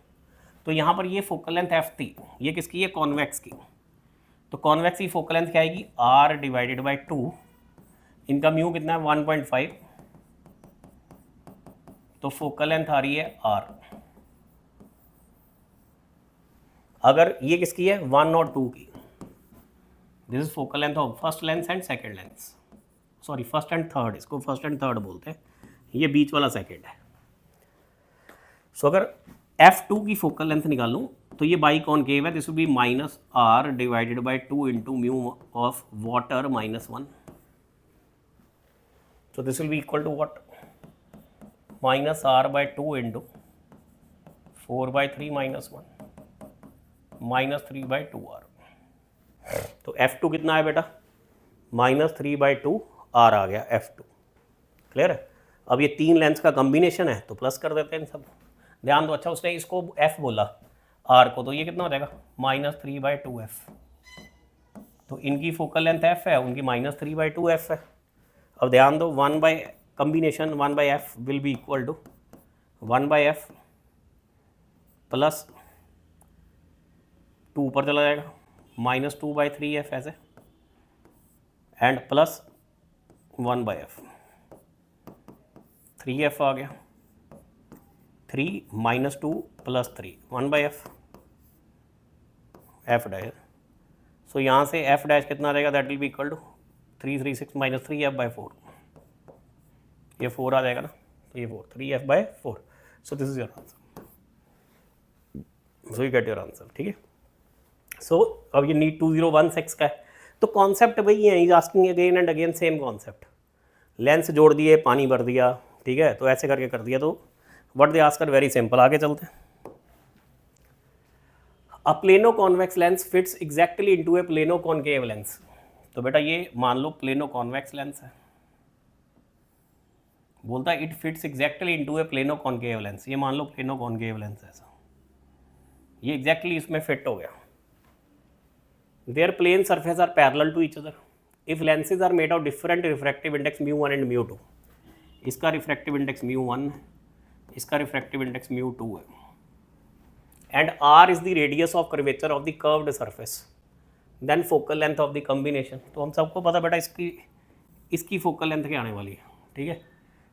तो यहाँ पर ये फोकल लेंथ f थी, ये किसकी है, कॉन्वेक्स की। तो कॉन्वेक्स की फोकल लेंथ क्या आएगी, r/2। इनका म्यू कितना है, 1.5। तो फोकल लेंथ आ रही है r। अगर ये किसकी है, 1 और 2 की, this is focal length of first lens and second lens, sorry first and third, इसको फर्स्ट एंड थर्ड बोलते हैं, ये बीच वाला सेकेंड है। सो अगर f2 की फोकल लेंथ निकाल लूँ तो ये बाई कॉनकेव है, this will be minus R divided by 2 into mu of water -1. So this will be equal to what? Minus r by 2 into 4 by 3 minus 1 minus 3 by 2r. तो F2 कितना है बेटा? -3 by 2 r आ गया F2. Clear है? अब ये तीन lens का कॉम्बिनेशन है तो प्लस कर देते हैं इन सब. ध्यान दो. अच्छा, उसने इसको F बोला R को, तो ये कितना हो जाएगा? -3 by 2f. तो इनकी फोकल लेंथ f है, उनकी -3 by 2f है. अब ध्यान दो, 1 by combination 1 by f will be equal to 1 by f plus 2 ऊपर चला जाएगा -2 by 3f ऐसे and plus 1 by f. 3f आ गया, 3 -2 plus 3 1 by f f dash. सो यहाँ से f डैश कितना आ जाएगा? That will be equal to 336 minus 3f by 4. ये 4 आ जाएगा ना, तो ये 4 3f by 4. So this is your answer. So you get your answer. ठीक है. सो अब ये नीट 2016 का है, तो कॉन्सेप्ट वही है. Is asking again and again same concept. Lens जोड़ दिए, पानी भर दिया, ठीक है, तो ऐसे करके कर दिया. तो what they ask are very simple. आगे चलते हैं. A plano convex lens fits exactly into a plano concave lens. तो बेटा ये मान लो प्लेनो कॉन्वेक्स लेंस है, बोलता है it fits exactly into a plano concave lens. ये मान लो प्लेनो कॉनकेव लेंस है ऐसा, ये एग्जैक्टली इसमें फिट हो गया. Their plane surface are parallel to each other. If lenses are made of different refractive index μ1 and μ2. इसका रिफ्रैक्टिव इंडेक्स μ1, इसका रिफ्रैक्टिव इंडेक्स μ2 है, and r is the radius of curvature of the curved surface, then focal length of the combination. तो हम सबको पता बेटा इसकी focal length क्या आने वाली है. ठीक है,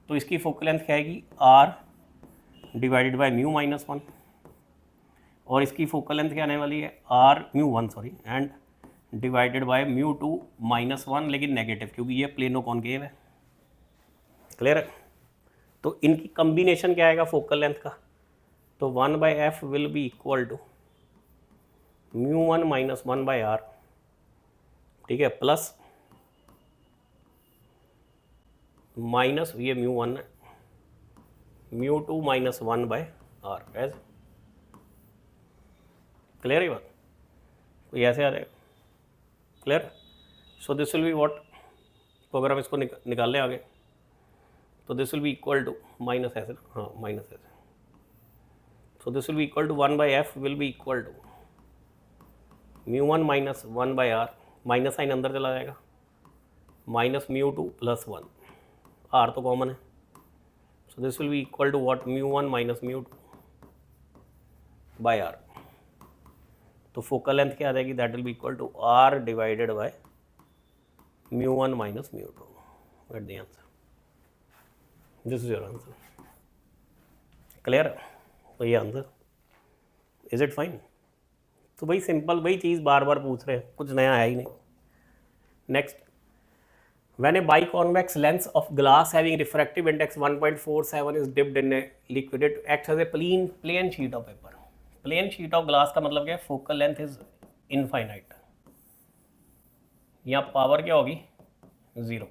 तो इसकी फोकल लेंथ क्या आएगी? r डिवाइडेड बाई μ-1, और इसकी फोकल लेंथ क्या आने वाली है? r μ1 sorry and divided by μ2 -1, लेकिन नेगेटिव क्योंकि ये प्लेनो कॉनकेव है. क्लियर है? तो इनकी कॉम्बिनेशन क्या आएगा फोकल लेंथ का? तो 1 by f will be equal to μ1 - 1 by r. ठीक है, प्लस माइनस ये μ1 है, μ2 - 1 by r. एज क्लियर है बात? तो ऐसे आ जाएगा. Clear? So this will be what. तो अगर हम इसको निकाल लें आगे, तो this will be equal to minus ऐसे, हाँ माइनस ऐसे. So this will be equal to 1 by f will be equal to μ1 - 1 by r. Minus sign अंदर चला जाएगा, माइनस μ2 + 1, r तो कॉमन है. So this will be equal to what? μ1 - μ2 by r. तो focal length क्या आ जाएगी? That will be equal to r divided by μ1 - μ2. Get the answer. This is your answer. Clear? तो ये आंसर. Is it fine? तो भाई simple वही चीज़ बार बार पूछ रहे हैं, कुछ नया है ही नहीं. Next, when a biconvex lens of glass having refractive index 1.47 is dipped in a liquid, it acts as a plane sheet of paper. Plane sheet of glass का मतलब क्या है? Focal length is infinite. यहाँ power क्या होगी? 0.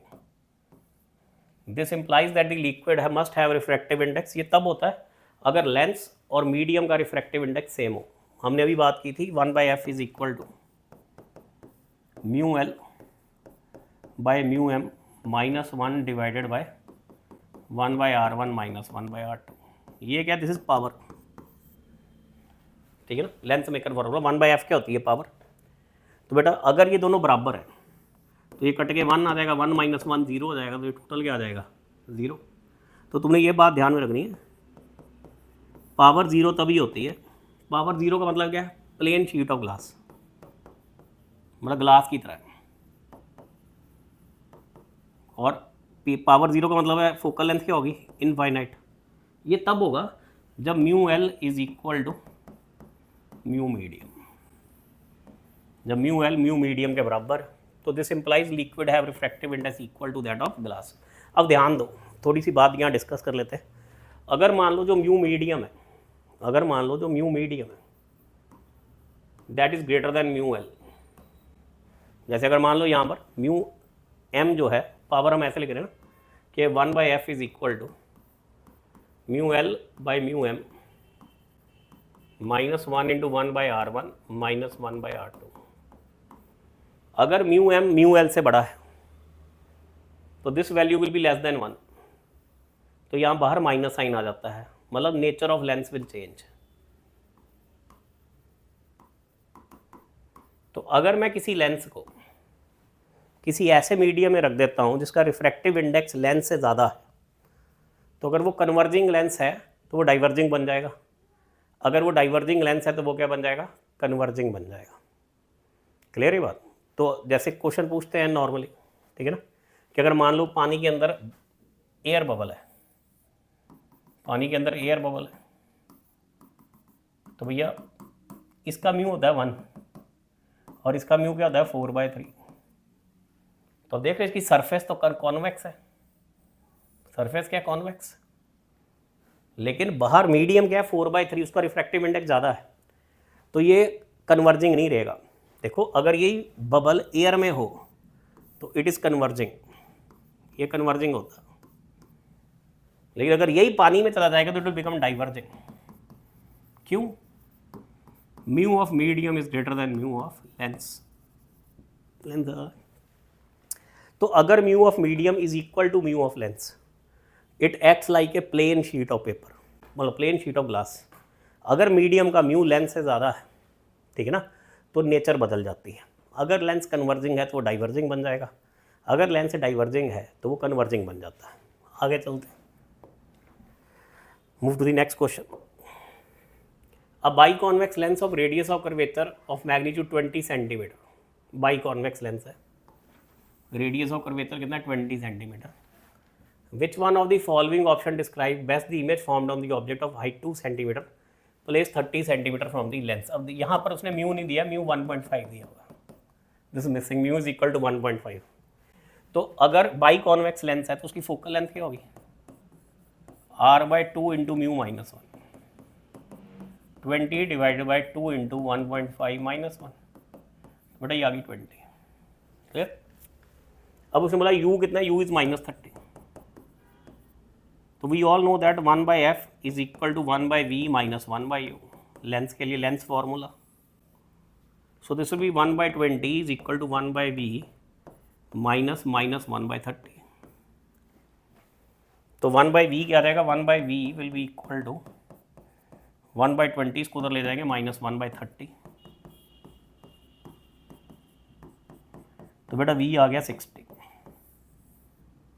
This implies that the liquid must have refractive index. ये तब होता है अगर लेंस और मीडियम का रिफ्रैक्टिव इंडेक्स सेम हो. हमने अभी बात की थी 1 by f is equal to μl by μm -1 divided by 1 by r1 - 1 by r2. ये क्या? This is power. ठीक है ना, length maker formula. 1 by f क्या होती है? पावर. तो बेटा अगर ये दोनों बराबर है तो ये कट के 1 आ जाएगा, 1 - 1 0 हो जाएगा, तो ये टोटल क्या आ जाएगा? 0. तो तुमने ये बात ध्यान में रखनी है, पावर 0 तभी होती है. पावर 0 का मतलब क्या है? प्लेन शीट ऑफ ग्लास, मतलब ग्लास की तरह. और पावर 0 का मतलब है फोकल लेंथ क्या होगी? इनफाइनाइट. ये तब होगा जब μl is equal to mu medium. जब μl म्यू मीडियम के बराबर, तो this implies liquid have refractive index equal to that of glass. अब ध्यान दो, थोड़ी सी बात यहाँ डिस्कस कर लेते हैं. अगर मान लो जो म्यू मीडियम है, अगर मान लो जो म्यू मीडियम है, that is greater than mu L. जैसे अगर मान लो यहाँ पर म्यू एम जो है पावर हम ऐसे लिख रहे हैं ना कि 1/f is equal to mu L by mu M -1 × 1/r1 -1/r2। अगर म्यू एम म्यू एल से बड़ा है तो this value will be less than 1, तो यहाँ बाहर माइनस साइन आ जाता है, मतलब nature of lens will change. तो अगर मैं किसी लेंस को किसी ऐसे मीडियम में रख देता हूँ जिसका रिफ्रैक्टिव इंडेक्स लेंस से ज़्यादा है, तो अगर वो कन्वर्जिंग लेंस है तो वो डाइवर्जिंग बन जाएगा, अगर वो डाइवर्जिंग लेंस है तो वो क्या बन जाएगा, कन्वर्जिंग बन जाएगा। क्लियर है बात। तो जैसे क्वेश्चन पूछते हैं नॉर्मली, ठीक है ना, कि अगर मान लो पानी के अंदर एयर बबल है, पानी के अंदर एयर बबल है, तो भैया इसका म्यू होता है 1 और इसका म्यू क्या होता है 4/3। तो अब देख रहे इसकी सरफेस तो कॉन्वेक्स है, सरफेस क्या कॉन्वेक्स, लेकिन बाहर मीडियम क्या है 4/3, उसका रिफ्रैक्टिव इंडेक्स ज़्यादा है, तो ये कन्वर्जिंग नहीं रहेगा। देखो अगर यही बबल एयर में हो तो इट इज़ कन्वर्जिंग, ये कन्वर्जिंग होता है, लेकिन अगर यही पानी में चला जाएगा तो इट विल बिकम डाइवर्जिंग। क्यों? Mu of medium is greater than mu of lens. तो अगर mu of medium is equal to mu of lens, it acts like a plane sheet of paper, मतलब प्लेन शीट ऑफ ग्लास। अगर medium का mu lens से ज़्यादा है, ठीक है ना, तो नेचर बदल जाती है। अगर लेंस कन्वर्जिंग है तो वो डाइवर्जिंग बन जाएगा, अगर लेंस डाइवर्जिंग है तो वो कन्वर्जिंग बन जाता है। आगे चलते हैं, move to the next question. A biconvex lens of radius of curvature of magnitude 20 centimetre, biconvex lens है, रेडियस ऑफ कर्वेचर कितना 20 centimetre. Which one of the following option describe best the image formed on the object of height 2 centimetre place 30 centimetre from the lens. अब यहाँ पर उसने mu नहीं दिया, mu 1.5 दिया होगा, this missing, mu is equal to 1.5। तो अगर बाइकॉन्वेक्स लेंस है तो उसकी फोकल लेंथ क्या होगी, r/2 × म्यू -1, 20 डिवाइडेड बाई 2 × 1.5 -1, बेटा ये आ गई 20। क्लियर। अब उसने बोला u कितना है, u इज -30, तो we all know that 1/f is equal to 1/v - 1/u, lens के लिए lens formula. So this will be 1/20 is equal to 1/v minus -1/30। तो 1/v क्या रहेगा, 1/v will be equal to 1/20, इसको उधर ले जाएंगे -1/30, तो बेटा v आ गया 60,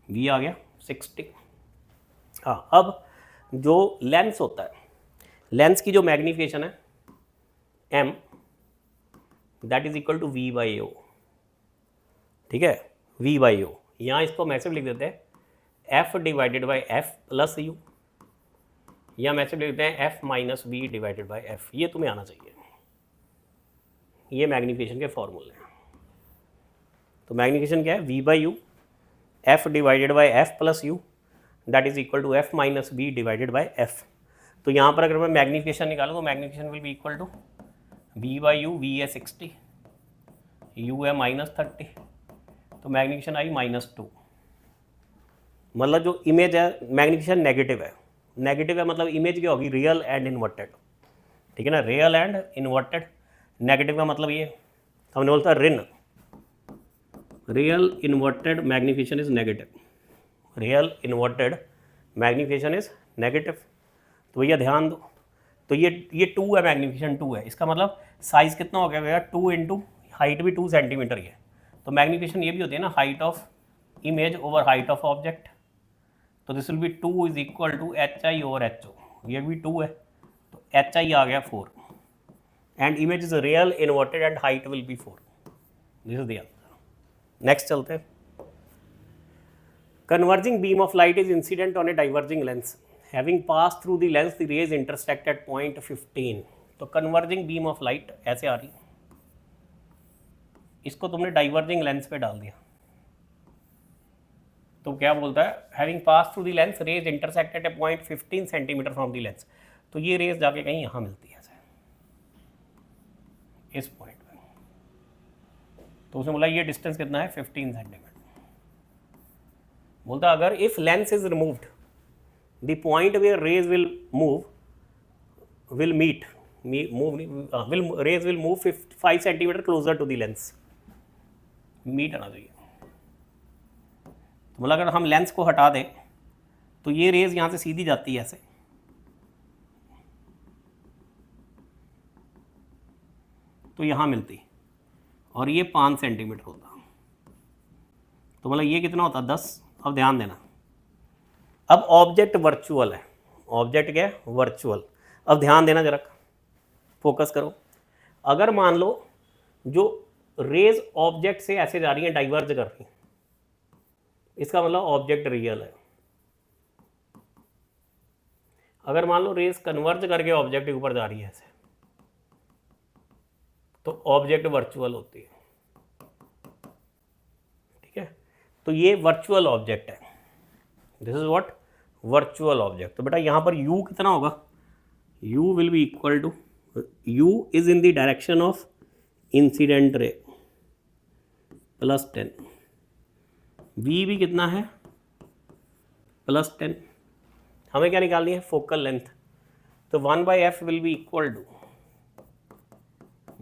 v आ गया 60। हाँ, अब जो लेंस होता है, लेंस की जो मैग्नीफिकेशन है m, that is equal to v/o, ठीक है, v/o। यहाँ इसको मैसेज लिख देते हैं f divided by f plus u, या मैसेज लिख देते हैं f - v divided by f। ये तुम्हें आना चाहिए, ये मैग्नीफिकेशन के फॉर्मूले हैं। तो मैग्नीफिकेशन क्या है, v/u, f divided by f plus u, that is equal to f - v divided by f। तो यहाँ पर अगर मैं मैग्नीफिकेशन निकालूँ तो magnification will be equal to v/u, v है 60, u है -30, तो मैग्नीफिकेशन आई -2। मतलब जो इमेज है मैग्नीफिकेशन नेगेटिव है, नेगेटिव है मतलब इमेज क्या होगी, रियल एंड इन्वर्टेड, ठीक है ना, रियल एंड इन्वर्टेड। नेगेटिव का मतलब ये हमने बोलता रिन, real inverted magnification is negative, real inverted magnification is negative. तो भैया ध्यान दो, तो ये 2 है, मैग्नीफिकेशन 2 है, इसका मतलब साइज कितना हो गया भैया 2 × हाइट भी 2 सेंटीमीटर ही है। तो मैग्नीफिकेशन ये भी होती है ना, height of image over height of object, तो this will be 2 is equal to HI over HO, ये भी 2 है, तो HI आ गया 4 and image is real inverted and height will be 4, this is the answer. Next चलते हैं। Converging beam of light is incident on a diverging lens. Having passed through the lens, the rays intersect at point 15. तो converging beam of light ऐसे आ रही, इसको तुमने diverging lens पे डाल दिया, तो क्या बोलता है, Having passed through the lens, rays intersect at a point 15 centimetre from the lens. तो ये रेज जाके कहीं यहाँ मिलती है, इस पॉइंट पे। तो उसने बोला ये डिस्टेंस कितना है 15 सेंटीमीटर। बोलता अगर if lens is removed the point where rays will move will meet rays will move 5 centimetre closer to the lens. Meet आना चाहिए। तो बोला अगर हम लेंस को हटा दें तो ये रेज यहाँ से सीधी जाती है ऐसे, तो यहाँ मिलती और ये 5 सेंटीमीटर होता। तो बोला ये कितना होता 10। अब ध्यान देना, अब ऑब्जेक्ट वर्चुअल है। ऑब्जेक्ट क्या है? वर्चुअल। अब ध्यान देना जरा, फोकस करो। अगर मान लो जो रेज ऑब्जेक्ट से ऐसे जा रही हैं, डाइवर्ज कर रही हैं, इसका मतलब ऑब्जेक्ट रियल है। अगर मान लो रेज कन्वर्ज करके ऑब्जेक्ट के ऊपर जा रही है ऐसे, तो ऑब्जेक्ट वर्चुअल होती है। ठीक है, तो ये वर्चुअल ऑब्जेक्ट है। This is what? Virtual object. तो बेटा यहाँ पर u कितना होगा? u will be equal to, u is in the direction of incident ray +10, v भी कितना है +10। हमें क्या निकालनी है? Focal length. तो 1/f will be equal to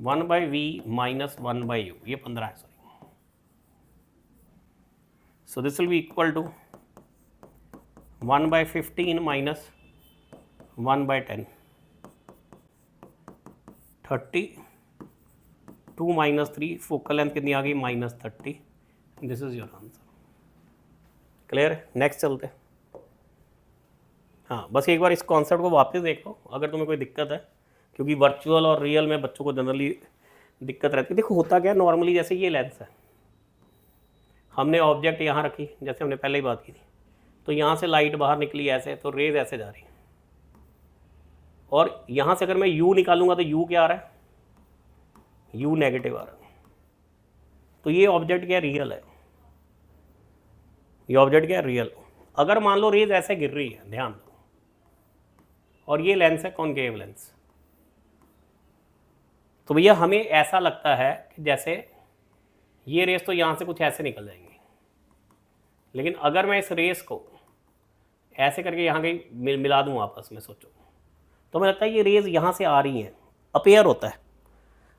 1/v minus 1/u, ये 15 है sorry. So this will be equal to 1/15 minus 1/10, 32 minus 3, focal length कितनी आ गई? -30। This is your answer. Clear है? नेक्स्ट चलते हैं। हाँ, बस एक बार इस कॉन्सेप्ट को वापस देख लो अगर तुम्हें कोई दिक्कत है, क्योंकि वर्चुअल और रियल में बच्चों को जनरली दिक्कत रहती है। देखो होता क्या है, नॉर्मली जैसे ये लेंस है, हमने ऑब्जेक्ट यहाँ रखी, जैसे हमने पहले ही बात की थी, तो यहाँ से लाइट बाहर निकली ऐसे, तो रेज ऐसे जा रही है, और यहाँ से अगर मैं u निकालूंगा तो u क्या आ रहा है? u नेगेटिव आ रहा है। तो ये ऑब्जेक्ट क्या? रियल है। ये ऑब्जेक्ट क्या? रियल। अगर मान लो रेज ऐसे गिर रही है, ध्यान दो, और ये लेंस है कॉनकेव लेंस, तो भैया हमें ऐसा लगता है कि जैसे ये रेस तो यहाँ से कुछ ऐसे निकल जाएंगी, लेकिन अगर मैं इस रेस को ऐसे करके यहाँ कहीं मिला दूँ आपस में, सोचो, तो मुझे लगता है ये रेज यहाँ से आ रही हैं, अपीयर होता है।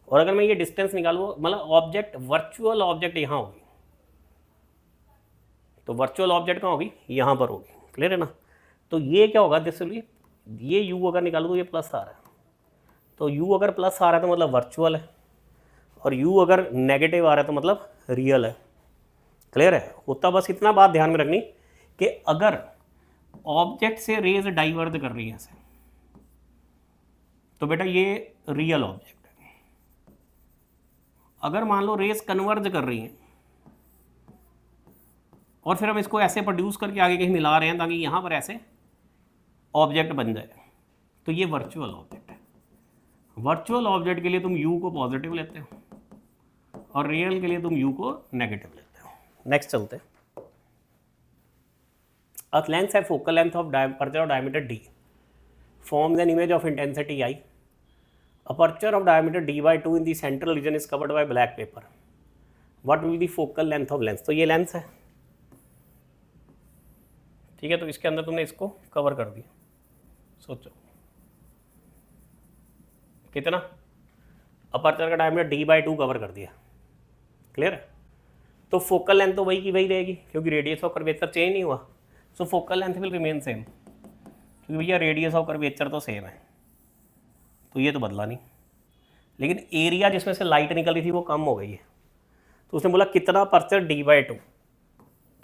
और अगर मैं ये डिस्टेंस निकालूँ, मतलब ऑब्जेक्ट, वर्चुअल ऑब्जेक्ट यहाँ होगी, तो वर्चुअल ऑब्जेक्ट कहाँ होगी? यहाँ पर होगी। क्लियर है ना? तो ये क्या होगा? दिस विल बी, ये u अगर निकालूँ तो ये प्लस आ रहा है, तो u अगर प्लस आ रहा है तो मतलब वर्चुअल है, और u अगर नेगेटिव आ रहा है तो मतलब रियल है। क्लियर है? होता बस इतना बात ध्यान में रखनी कि अगर ऑब्जेक्ट से रेज डाइवर्ज कर रही है ऐसे, तो बेटा ये रियल ऑब्जेक्ट है। अगर मान लो रेज कन्वर्ज कर रही हैं और फिर हम इसको ऐसे प्रोड्यूस करके आगे कहीं मिला रहे हैं ताकि यहाँ पर ऐसे ऑब्जेक्ट बन जाए, तो ये वर्चुअल ऑब्जेक्ट है। वर्चुअल ऑब्जेक्ट के लिए तुम u को पॉजिटिव लेते हो और रियल के लिए तुम u को नेगेटिव लेते हो। नेक्स्ट चलते हैं। A lens have focal length of aperture of diameter d forms an image of intensity I. Aperture of diameter d/2 in the central region is covered by black paper. What will be the focal length of lens? तो ये lens है, ठीक है, तो इसके अंदर तुमने इसको कवर कर दिया। सोचो कितना? अपर्चर का डायमीटर d/2 कवर कर दिया। क्लियर है? तो फोकल लेंथ तो वही की वही रहेगी, क्योंकि रेडियस ऑफ कर्वेचर चेंज नहीं हुआ, so focal length will remain same, क्योंकि भैया रेडियस ऑफ कर्वेचर तो सेम है, तो ये तो बदला नहीं। लेकिन एरिया जिसमें से लाइट निकल रही थी वो कम हो गई है, तो उसने बोला कितना अपर्चर d/2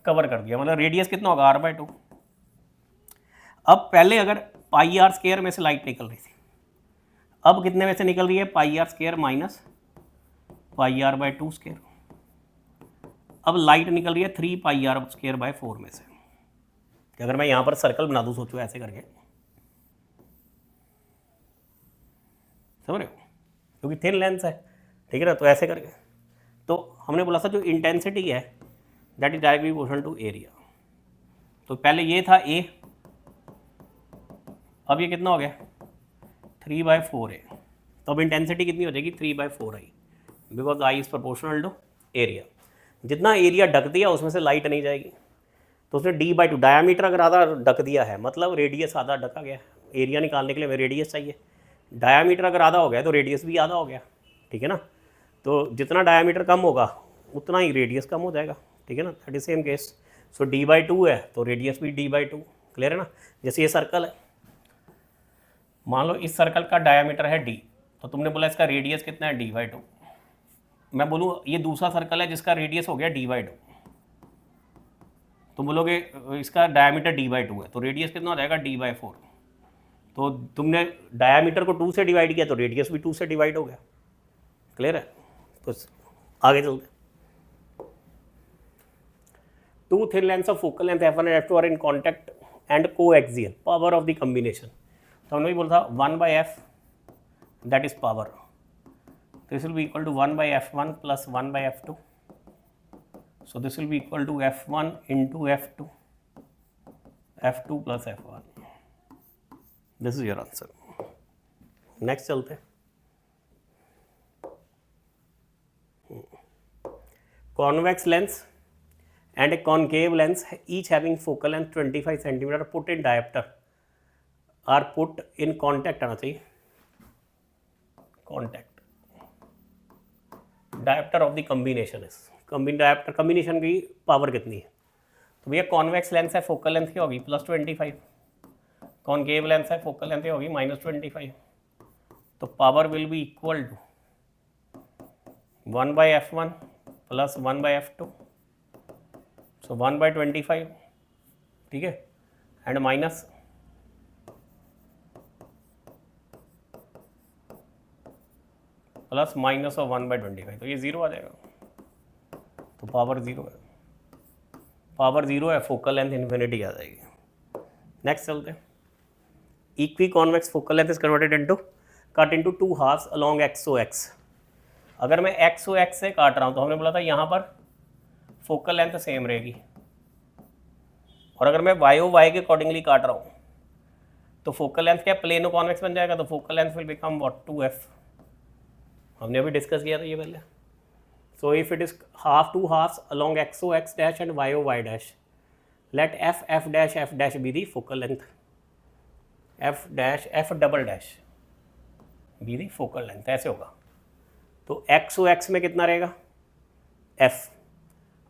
कवर कर दिया, मतलब रेडियस कितना होगा? r/2। अब पहले अगर πr² में से लाइट निकल रही थी, अब कितने में से निकल रही है? πr² minus πr/2²। अब लाइट निकल रही है 3πr²/4 में से। अगर मैं यहाँ पर सर्कल बना दूँ, सोचो ऐसे करके, समझ रहे हो, क्योंकि थिन लेंस है, ठीक है ना, तो ऐसे करके, तो हमने बोला था जो इंटेंसिटी है that is directly proportional to area. तो पहले ये था a, अब ये कितना हो गया? 3/4 है। तो अब इंटेंसिटी कितनी हो जाएगी 3/4 I, because I is proportional to area. जितना एरिया ढक दिया उसमें से लाइट नहीं जाएगी, तो उसने d/2 डायामीटर अगर आधा ढक दिया है मतलब रेडियस आधा ढका गया। एरिया निकालने के लिए हमें रेडियस चाहिए, डायामीटर अगर आधा हो गया तो रेडियस भी आधा हो गया, ठीक है ना। तो जितना डायामीटर कम होगा उतना ही रेडियस कम हो जाएगा, ठीक है ना। That is same case. So d/2 है तो रेडियस भी d/2, क्लियर है ना। जैसे ये सर्कल है, मान लो इस सर्कल का डायामीटर है d, तो तुमने बोला इसका रेडियस कितना है d/2। मैं बोलूँ ये दूसरा सर्कल है जिसका रेडियस हो गया d/2, तो बोलोगे इसका डायमीटर d/2 है तो रेडियस कितना हो जाएगा d/4। तो तुमने डायमीटर को 2 से डिवाइड किया तो रेडियस भी 2 से डिवाइड हो गया, क्लियर है। तो आगे चलते। Two thin lengths of focal length f1 and f2 are in contact and coaxial, power of the combination. तो हमने भी बोला था 1/f that is power, this will be equal to 1/f1 plus 1/f2। So this will be equal to f1 into f2, f2 plus f1. This is your answer. Next चलते। Convex lens and a concave lens, each having focal length 25 centimeter, put in diopter, are put in contact आना चाहिए, contact. Diopter of the combination is, dioptre combination की power कितनी है। तो भैया convex lens है, focal length की होगी +25, कॉनकेव लेंस है, फोकल लेंथ होगी -25। तो power will be equal to 1/f1 plus 1/f2, so 1/25, ठीक है, and minus plus minus of 1/25, तो ये 0 आ जाएगा। तो पावर 0 है, पावर 0 है, फोकल लेंथ इन्फिनिटी आ जाएगी। नेक्स्ट चलते हैं। Equiconvex focal length is converted into, cut into 2 halves along XOX। अगर मैं XOX से काट रहा हूँ तो हमने बोला था यहाँ पर फोकल लेंथ सेम रहेगी, और अगर मैं YOY के अकॉर्डिंगली काट रहा हूँ तो फोकल लेंथ क्या प्लेनो कॉन्वेक्स बन जाएगा, तो focal length will become what 2f। हमने अभी डिस्कस किया था ये पहले। So if it is 2 halves along XOX dash and YOY dash, let f dash be the focal length, f double dash be the focal length, ऐसे होगा। तो XOX में कितना रहेगा f,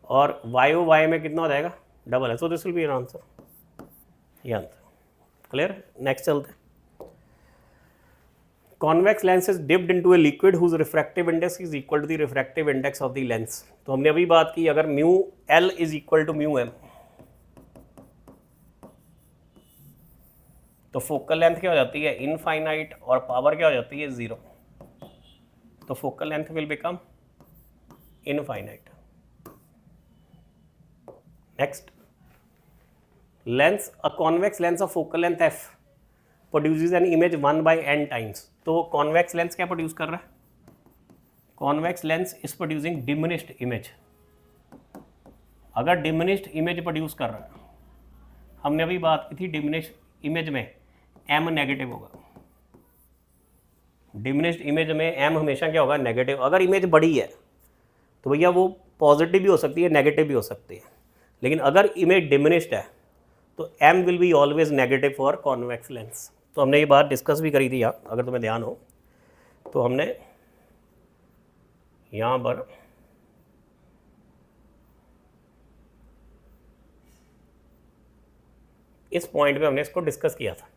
और YOY में कितना हो जाएगा डबल है। सो this will be your answer, ये आंसर, क्लियर। नेक्स्ट चलते हैं। Convex lens is dipped into a liquid whose refractive index is equal to the refractive index of the lens। तो हमने अभी बात की अगर mu L is equal to mu M, तो फोकल लेंथ क्या हो जाती है इनफाइनाइट, और पावर क्या हो जाती है 0। तो focal length will become infinite. Next, lens, a convex lens of focal length f produces N image 1/n times. तो कॉन्वेक्स लेंस क्या प्रोड्यूस कर रहा है, convex lens is producing diminished image. अगर डिमिनिश्ड इमेज प्रोड्यूस कर रहा है, हमने अभी बात की थी डिमिनिश्ड इमेज में m नेगेटिव होगा, डिमिनिश्ड इमेज में m हमेशा क्या होगा नेगेटिव। अगर इमेज बड़ी है तो भैया वो पॉजिटिव भी हो सकती है, नेगेटिव भी हो सकती है, लेकिन अगर इमेज डिमिनिश्ड है तो m will be always negative for convex lens. तो हमने ये बात डिस्कस भी करी थी यहाँ, अगर तुम्हें ध्यान हो तो हमने यहाँ पर इस पॉइंट पे हमने इसको डिस्कस किया था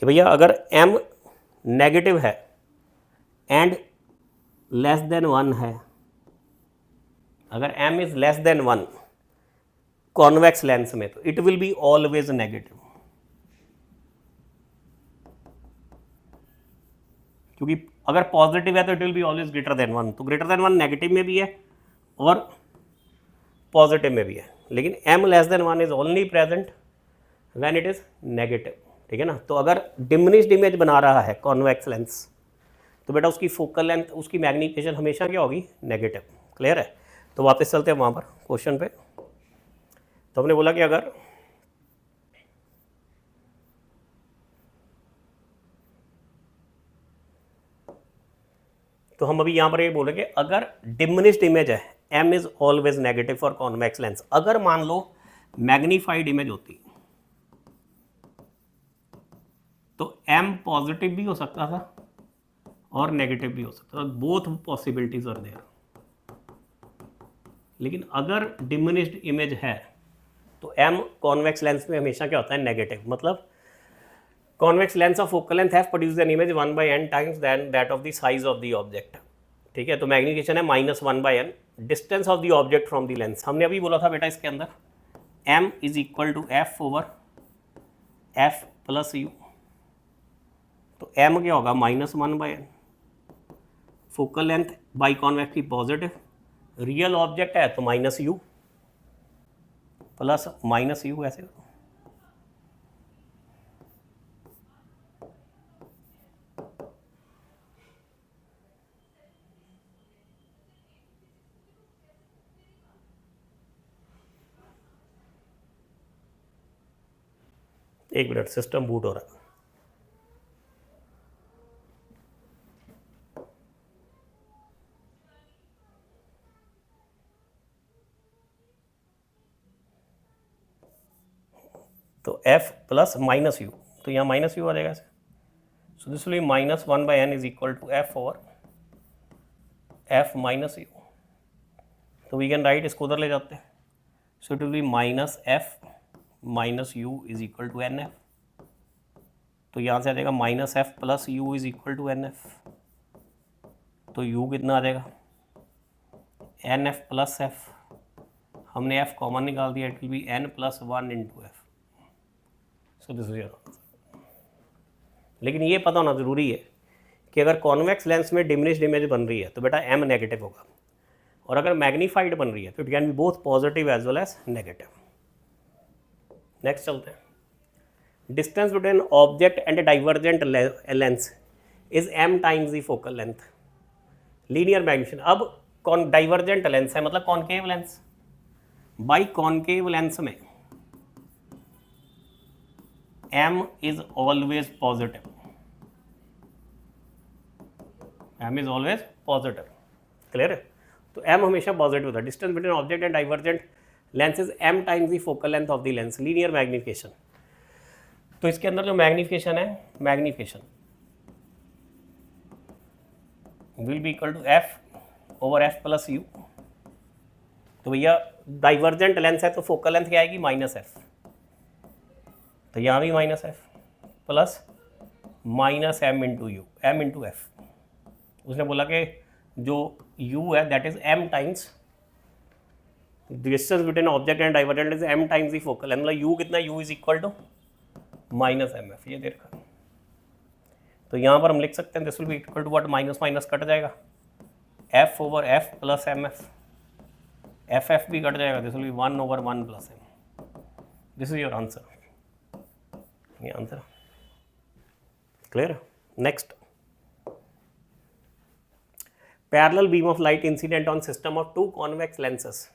कि भैया अगर m नेगेटिव है एंड लेस देन 1 है, अगर m is less than 1 convex lens में, तो it will be always negative, क्योंकि अगर पॉजिटिव है तो it will be always greater than 1। तो ग्रेटर देन 1 नेगेटिव में भी है और पॉजिटिव में भी है, लेकिन m less than 1 is only present when it is negative, ठीक है ना। तो अगर डिमिनिश्ड इमेज बना रहा है कॉन्वेक्स लेंस तो बेटा उसकी फोकल लेंथ, उसकी मैग्नीफिकेशन हमेशा क्या होगी नेगेटिव, क्लियर है। तो वापस चलते हैं वहाँ पर क्वेश्चन पे। तो हमने बोला कि अगर तो हम अभी यहाँ पर ये बोलेंगे अगर डिमिनिश्ड इमेज है m is always negative for convex lens. अगर मान लो मैग्नीफाइड इमेज होती तो m पॉजिटिव भी हो सकता था और नेगेटिव भी हो सकता था, बोथ पॉसिबिलिटीज आर देयर। लेकिन अगर डिमिनिश्ड इमेज है तो m कॉन्वेक्स लेंस में हमेशा क्या होता है, नेगेटिव। मतलब convex lens of focal length have produced an image 1/n times then that of the size of the object. ठीक है, तो मैग्निफिकेशन है -1/n distance of the object from the lens. हमने अभी बोला था बेटा इसके अंदर m is equal to f plus u। तो m क्या होगा, -1/n। Focal length by convex की पॉजिटिव, रियल ऑब्जेक्ट है तो -u प्लस -u ऐसे। एक मिनट, सिस्टम बूट हो रहा है। तो f प्लस -u, तो यहाँ -u आ जाएगा ऐसे। So this will be -1/n is equal to f over f minus u। तो वी कैन राइट, इसको उधर ले जाते हैं। So it will be -f minus u is equal to nf। तो यहाँ से आ जाएगा -f plus u is equal to nf। तो u कितना आ जाएगा, nf प्लस f। हमने f कॉमन निकाल दिया, it will be n plus 1 into f। So this is your answer. लेकिन ये पता होना ज़रूरी है कि अगर कॉन्वेक्स लेंस में डिमिनिश्ड इमेज बन रही है तो बेटा m नेगेटिव होगा, और अगर मैग्नीफाइड बन रही है तो it can be both positive as well as negative. Next चलते हैं। Distance between object and divergent lens is m times the focal length. Linear magnification. अब डाइवर्जेंट लेंस है मतलब concave lens. By concave lens में m is always positive, m is always positive. Clear है? तो m हमेशा positive होता है। Distance between object and divergent lens is m times the focal length of the lens. Linear magnification. तो इसके अंदर जो मैग्निफिकेशन है, magnification will be equal to f over f plus u। तो भैया डाइवर्जेंट लेंस है तो फोकल लेंथ क्या आएगी, -f। तो यहाँ भी -f plus -m into u, m into f। उसने बोला कि जो u है that is m times distance between object and divergent is m times the focal length. मतलब u कितना, u is equal to -mf। ये देखा, तो यहाँ पर हम लिख सकते हैं this will be equal to what, minus minus cut जाएगा, f over f plus mf। f भी कट जाएगा, this will be 1 over 1 plus m। This is your answer. ये answer clear. Next, parallel beam of light incident on system of two convex lenses,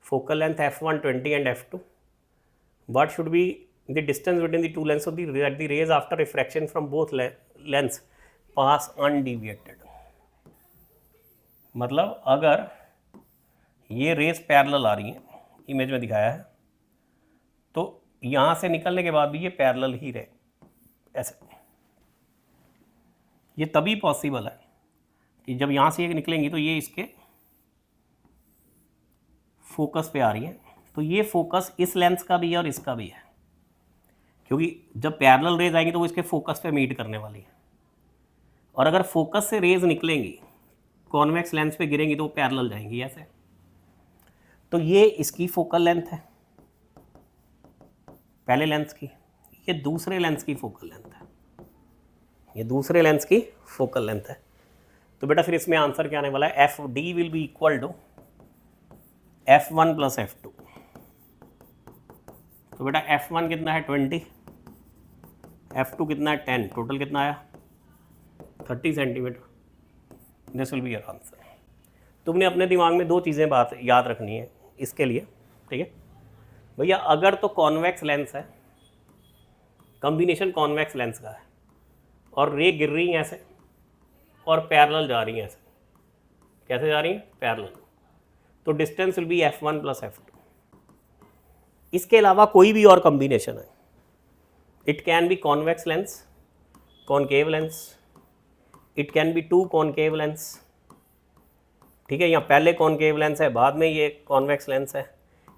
focal length f1 20 and f2. What should be the distance between the two lenses of the rays after refraction from both lens pass undeviated? मतलब अगर ये race parallel आ रही हैं, image में दिखाया है, तो यहाँ से निकलने के बाद भी ये पैरेलल ही रहे ऐसे। ये तभी पॉसिबल है कि जब यहाँ से ये निकलेंगी तो ये इसके फोकस पे आ रही है। तो ये फोकस इस लेंस का भी है और इसका भी है, क्योंकि जब पैरेलल रेज आएंगी तो वो इसके फोकस पे मीट करने वाली है। और अगर फोकस से रेज निकलेंगी, कॉन्वेक्स लेंस पे गिरेंगी तो वो पैरेलल जाएंगी ऐसे। तो ये इसकी फोकल लेंथ है पहले लेंस की, ये दूसरे लेंस की फोकल लेंथ है, ये दूसरे लेंस की फोकल लेंथ है। तो बेटा फिर इसमें आंसर क्या आने वाला है, F D will be equal to f1 plus f2। तो बेटा f1 कितना है 20, f2 कितना है 10, टोटल कितना आया 30 centimetre. This will be your answer. तुमने अपने दिमाग में दो चीज़ें बात याद रखनी है इसके लिए, ठीक है भैया। अगर तो कॉन्वेक्स लेंस है, कॉम्बिनेशन कॉन्वेक्स लेंस का है, और रे गिर रही हैं ऐसे और पैरेलल जा रही हैं ऐसे, कैसे जा रही हैं, पैरेलल, तो distance will B f1 plus f2। इसके अलावा कोई भी और कॉम्बिनेशन है, it can be convex lens, concave lens, it can be two concave lens, ठीक है, यहाँ पहले कॉनकेव लेंस है, बाद में ये कॉन्वेक्स लेंस है।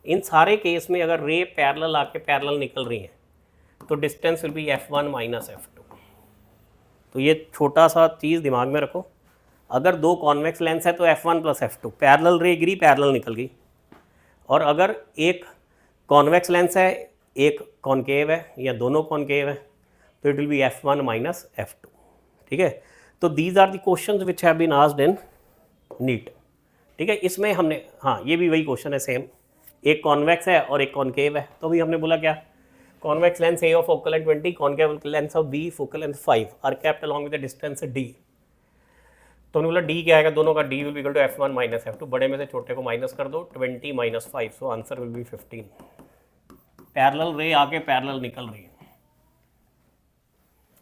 इन सारे केस में अगर रे पैरेलल आके पैरेलल निकल रही हैं तो distance will B f1 minus f2। तो ये छोटा सा चीज़ दिमाग में रखो, अगर दो कॉन्वेक्स लेंस है तो f1 प्लस f2, पैरेलल रे गिरी पैरेलल निकल गई, और अगर एक कॉन्वेक्स लेंस है एक कॉनकेव है या दोनों कॉनकेव है तो it will B f1 minus f2, ठीक है। तो these are the questions which have been asked in NEET, ठीक है। इसमें हमने, हाँ ये भी वही क्वेश्चन है सेम, एक कॉन्वेक्स है और एक कॉनकेव है, तो अभी हमने बोला क्या, convex lens A of focal length 20, concave lens of B focal length 5 are kept along with the distance d। तो हमने बोला d क्या आएगा, दोनों का d will be equal to f1 minus f2, बड़े में से छोटे को माइनस कर दो, 20 minus 5, so answer will be 15। Parallel रे आके पैरेलल निकल रही है,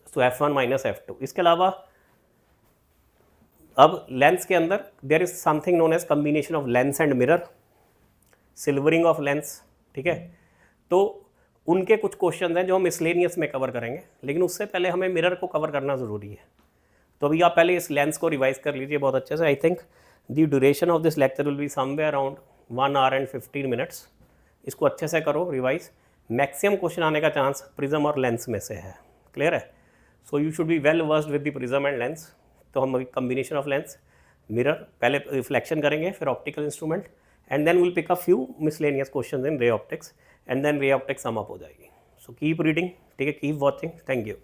सो f1 माइनस f2। इसके अलावा अब लेंस के अंदर there is something known as combination of lens and mirror, silvering of lens, ठीक है। तो उनके कुछ क्वेश्चन हैं जो हम मिसलेनियस में कवर करेंगे, लेकिन उससे पहले हमें मिरर को कवर करना ज़रूरी है। तो अभी आप पहले इस लेंस को रिवाइज कर लीजिए बहुत अच्छे से। I think the duration of this lecture will be somewhere around 1 our and 15 minutes. इसको अच्छे से करो रिवाइज, मैक्सिमम क्वेश्चन आने का चांस प्रिज्म और लेंस में से है, क्लियर है। So you should be well versed with the prism and lens. तो हम अभी कम्बिनेशन ऑफ लेंस मिरर, पहले रिफ्लेक्शन करेंगे, फिर optical instrument, and then will pick a few miscellaneous questions in ray optics, and then ray optics sum up हो जाएगी। So keep reading, ठीक है, कीप वॉचिंग, थैंक यू।